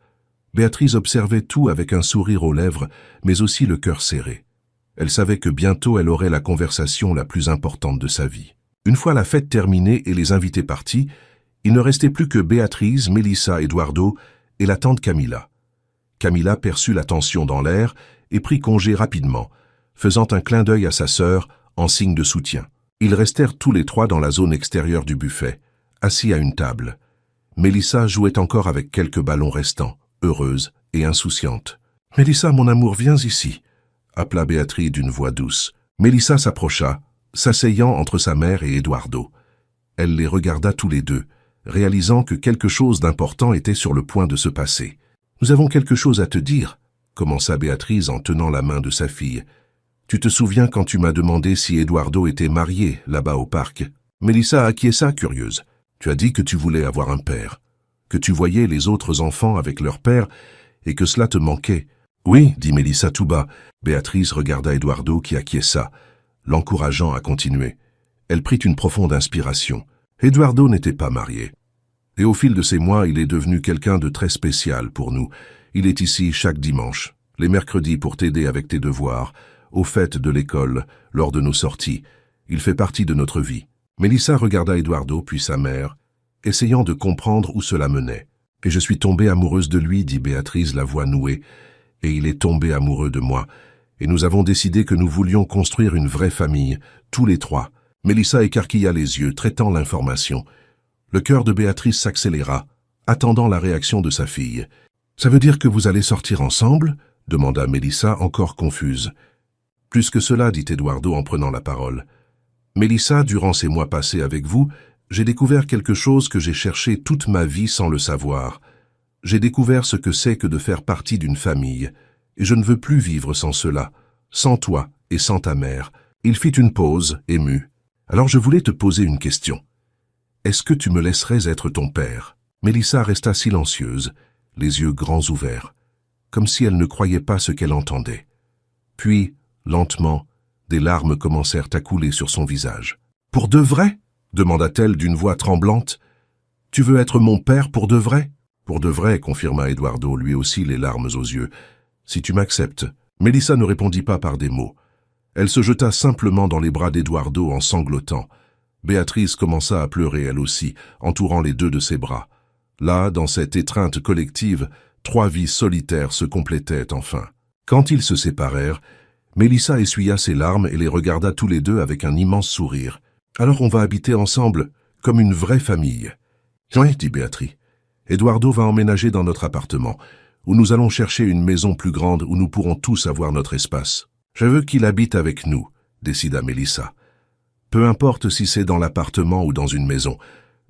Béatrice observait tout avec un sourire aux lèvres, mais aussi le cœur serré. Elle savait que bientôt elle aurait la conversation la plus importante de sa vie. Une fois la fête terminée et les invités partis, il ne restait plus que Béatrice, Mélissa, Eduardo et la tante Camilla. Camilla perçut la tension dans l'air et prit congé rapidement, faisant un clin d'œil à sa sœur en signe de soutien. Ils restèrent tous les trois dans la zone extérieure du buffet, assis à une table. Mélissa jouait encore avec quelques ballons restants, heureuse et insouciante. « Mélissa, mon amour, viens ici !» appela Béatrice d'une voix douce. Mélissa s'approcha, s'asseyant entre sa mère et Eduardo. Elle les regarda tous les deux, réalisant que quelque chose d'important était sur le point de se passer. « Nous avons quelque chose à te dire » commença Béatrice en tenant la main de sa fille. « Tu te souviens quand tu m'as demandé si Eduardo était marié, là-bas au parc ?» Mélissa acquiesça, curieuse. « Tu as dit que tu voulais avoir un père, que tu voyais les autres enfants avec leur père et que cela te manquait. »« Oui, » dit Mélissa tout bas. Béatrice regarda Eduardo qui acquiesça, l'encourageant à continuer. Elle prit une profonde inspiration. Eduardo n'était pas marié. Et au fil de ces mois, il est devenu quelqu'un de très spécial pour nous. Il est ici chaque dimanche, les mercredis pour t'aider avec tes devoirs, aux fêtes de l'école, lors de nos sorties. Il fait partie de notre vie. Mélissa regarda Eduardo puis sa mère, essayant de comprendre où cela menait. « Et je suis tombée amoureuse de lui, » dit Béatrice, la voix nouée. « Et il est tombé amoureux de moi. Et nous avons décidé que nous voulions construire une vraie famille, tous les trois. » Mélissa écarquilla les yeux, traitant l'information. Le cœur de Béatrice s'accéléra, attendant la réaction de sa fille. « Ça veut dire que vous allez sortir ensemble ?» demanda Mélissa, encore confuse. « Plus que cela, » dit Eduardo en prenant la parole. « Mélissa, durant ces mois passés avec vous, j'ai découvert quelque chose que j'ai cherché toute ma vie sans le savoir. J'ai découvert ce que c'est que de faire partie d'une famille, et je ne veux plus vivre sans cela, sans toi et sans ta mère. » Il fit une pause, ému. « Alors je voulais te poser une question. Est-ce que tu me laisserais être ton père ?» Mélissa resta silencieuse, les yeux grands ouverts, comme si elle ne croyait pas ce qu'elle entendait. Puis, lentement, des larmes commencèrent à couler sur son visage. « Pour de vrai ?» demanda-t-elle d'une voix tremblante. « Tu veux être mon père pour de vrai ?»« Pour de vrai, » confirma Eduardo, lui aussi les larmes aux yeux. « Si tu m'acceptes. » Mélissa ne répondit pas par des mots. Elle se jeta simplement dans les bras d'Eduardo en sanglotant. Béatrice commença à pleurer elle aussi, entourant les deux de ses bras. Là, dans cette étreinte collective, trois vies solitaires se complétaient enfin. Quand ils se séparèrent, Mélissa essuya ses larmes et les regarda tous les deux avec un immense sourire. « Alors on va habiter ensemble, comme une vraie famille. »« Oui, » dit Béatrice. « Eduardo va emménager dans notre appartement, où nous allons chercher une maison plus grande où nous pourrons tous avoir notre espace. »« Je veux qu'il habite avec nous, » décida Mélissa. « Peu importe si c'est dans l'appartement ou dans une maison.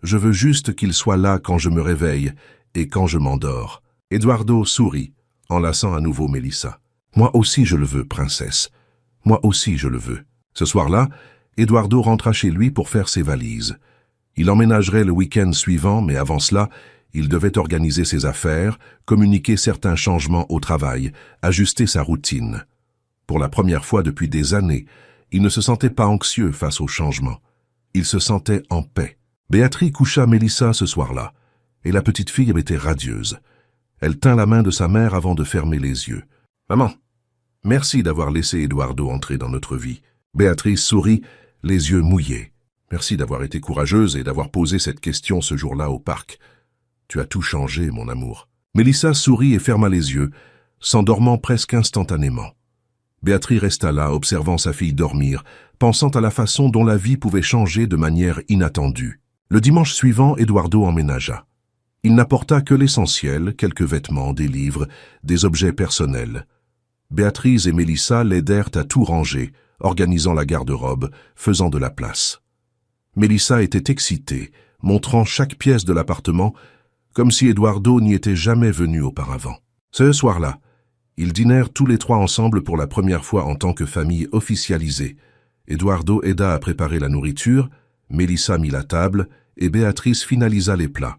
Je veux juste qu'il soit là quand je me réveille et quand je m'endors. » Eduardo sourit, enlaçant à nouveau Mélissa. « Moi aussi je le veux, princesse. Moi aussi je le veux. » Ce soir-là, Eduardo rentra chez lui pour faire ses valises. Il emménagerait le week-end suivant, mais avant cela, il devait organiser ses affaires, communiquer certains changements au travail, ajuster sa routine. Pour la première fois depuis des années, il ne se sentait pas anxieux face au changement. Il se sentait en paix. Béatrice coucha Mélissa ce soir-là, et la petite fille était radieuse. Elle tint la main de sa mère avant de fermer les yeux. « Maman, merci d'avoir laissé Eduardo entrer dans notre vie. » Béatrice sourit, les yeux mouillés. « Merci d'avoir été courageuse et d'avoir posé cette question ce jour-là au parc. Tu as tout changé, mon amour. » Mélissa sourit et ferma les yeux, s'endormant presque instantanément. Béatrice resta là, observant sa fille dormir, pensant à la façon dont la vie pouvait changer de manière inattendue. Le dimanche suivant, Eduardo emménagea. Il n'apporta que l'essentiel, quelques vêtements, des livres, des objets personnels. Béatrice et Mélissa l'aidèrent à tout ranger, organisant la garde-robe, faisant de la place. Mélissa était excitée, montrant chaque pièce de l'appartement, comme si Eduardo n'y était jamais venu auparavant. Ce soir-là, ils dînèrent tous les trois ensemble pour la première fois en tant que famille officialisée. Eduardo aida à préparer la nourriture, Mélissa mit la table et Béatrice finalisa les plats.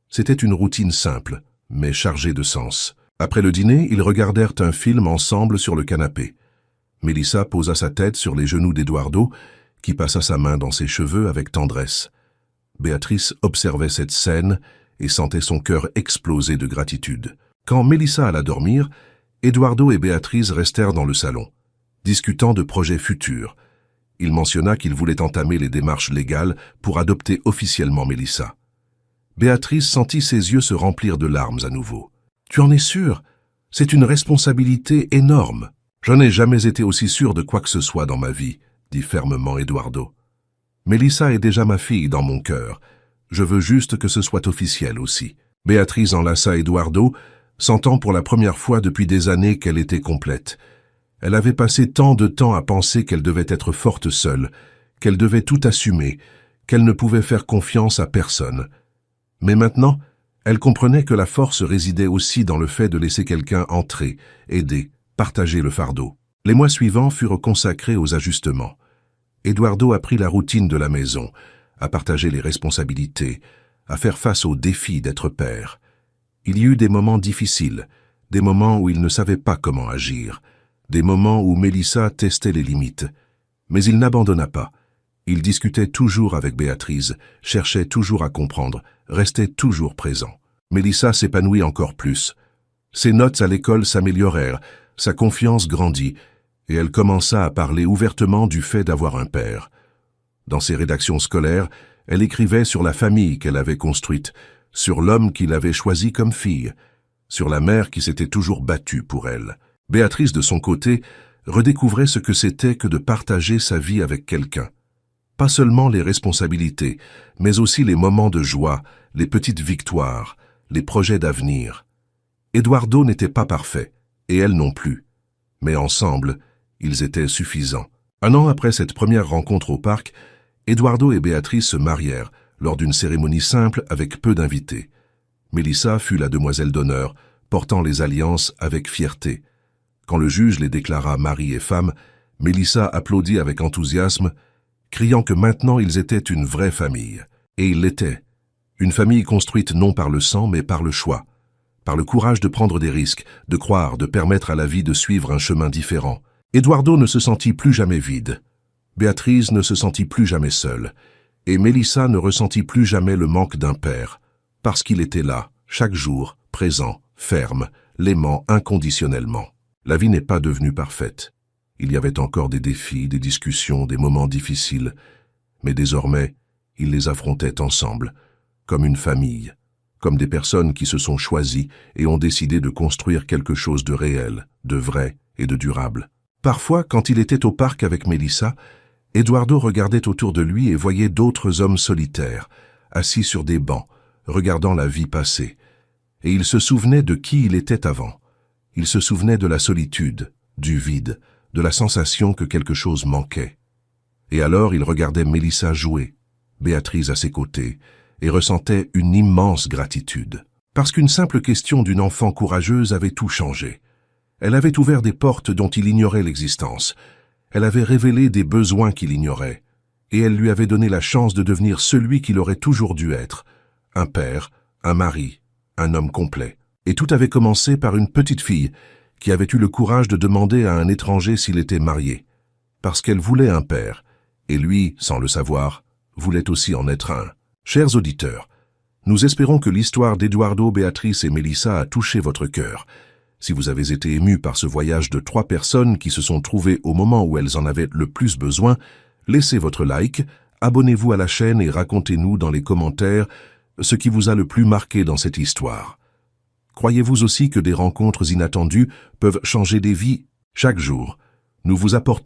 C'était une routine simple, mais chargée de sens. Après le dîner, ils regardèrent un film ensemble sur le canapé. Mélissa posa sa tête sur les genoux d'Eduardo, qui passa sa main dans ses cheveux avec tendresse. Béatrice observait cette scène et sentait son cœur exploser de gratitude. Quand Mélissa alla dormir, Eduardo et Béatrice restèrent dans le salon, discutant de projets futurs. Il mentionna qu'il voulait entamer les démarches légales pour adopter officiellement Mélissa. Béatrice sentit ses yeux se remplir de larmes à nouveau. « Tu en es sûr? C'est une responsabilité énorme. »« Je n'ai jamais été aussi sûr de quoi que ce soit dans ma vie, » dit fermement Eduardo. « Mélissa est déjà ma fille dans mon cœur. Je veux juste que ce soit officiel aussi. » Béatrice enlaça Eduardo, sentant pour la première fois depuis des années qu'elle était complète. Elle avait passé tant de temps à penser qu'elle devait être forte seule, qu'elle devait tout assumer, qu'elle ne pouvait faire confiance à personne. Mais maintenant, elle comprenait que la force résidait aussi dans le fait de laisser quelqu'un entrer, aider, partager le fardeau. Les mois suivants furent consacrés aux ajustements. Eduardo apprit la routine de la maison, à partager les responsabilités, à faire face au défi d'être père. Il y eut des moments difficiles, des moments où il ne savait pas comment agir, des moments où Mélissa testait les limites. Mais il n'abandonna pas. Il discutait toujours avec Béatrice, cherchait toujours à comprendre, restait toujours présent. Mélissa s'épanouit encore plus. Ses notes à l'école s'améliorèrent, sa confiance grandit, et elle commença à parler ouvertement du fait d'avoir un père. Dans ses rédactions scolaires, elle écrivait sur la famille qu'elle avait construite, sur l'homme qu'il avait choisi comme fille, sur la mère qui s'était toujours battue pour elle. Béatrice, de son côté, redécouvrait ce que c'était que de partager sa vie avec quelqu'un. Pas seulement les responsabilités, mais aussi les moments de joie, les petites victoires, les projets d'avenir. Eduardo n'était pas parfait, et elle non plus. Mais ensemble, ils étaient suffisants. 1 an après cette première rencontre au parc, Eduardo et Béatrice se marièrent, lors d'une cérémonie simple avec peu d'invités. Mélissa fut la demoiselle d'honneur, portant les alliances avec fierté. Quand le juge les déclara mari et femme, Mélissa applaudit avec enthousiasme, criant que maintenant ils étaient une vraie famille. Et ils l'étaient. Une famille construite non par le sang, mais par le choix. Par le courage de prendre des risques, de croire, de permettre à la vie de suivre un chemin différent. Eduardo ne se sentit plus jamais vide. Béatrice ne se sentit plus jamais seule. Et Mélissa ne ressentit plus jamais le manque d'un père. Parce qu'il était là, chaque jour, présent, ferme, l'aimant inconditionnellement. La vie n'est pas devenue parfaite. Il y avait encore des défis, des discussions, des moments difficiles. Mais désormais, ils les affrontaient ensemble, comme une famille, comme des personnes qui se sont choisies et ont décidé de construire quelque chose de réel, de vrai et de durable. Parfois, quand il était au parc avec Mélissa, Eduardo regardait autour de lui et voyait d'autres hommes solitaires, assis sur des bancs, regardant la vie passer. Et il se souvenait de qui il était avant. Il se souvenait de la solitude, du vide, de la sensation que quelque chose manquait. Et alors il regardait Mélissa jouer, Béatrice à ses côtés, et ressentait une immense gratitude. Parce qu'une simple question d'une enfant courageuse avait tout changé. Elle avait ouvert des portes dont il ignorait l'existence. Elle avait révélé des besoins qu'il ignorait. Et elle lui avait donné la chance de devenir celui qu'il aurait toujours dû être. Un père, un mari, un homme complet. Et tout avait commencé par une petite fille qui avait eu le courage de demander à un étranger s'il était marié. Parce qu'elle voulait un père. Et lui, sans le savoir, voulait aussi en être un. Chers auditeurs, nous espérons que l'histoire d'Eduardo, Béatrice et Mélissa a touché votre cœur. Si vous avez été ému par ce voyage de 3 personnes qui se sont trouvées au moment où elles en avaient le plus besoin, laissez votre like, abonnez-vous à la chaîne et racontez-nous dans les commentaires ce qui vous a le plus marqué dans cette histoire. Croyez-vous aussi que des rencontres inattendues peuvent changer des vies? Chaque jour, nous vous apportons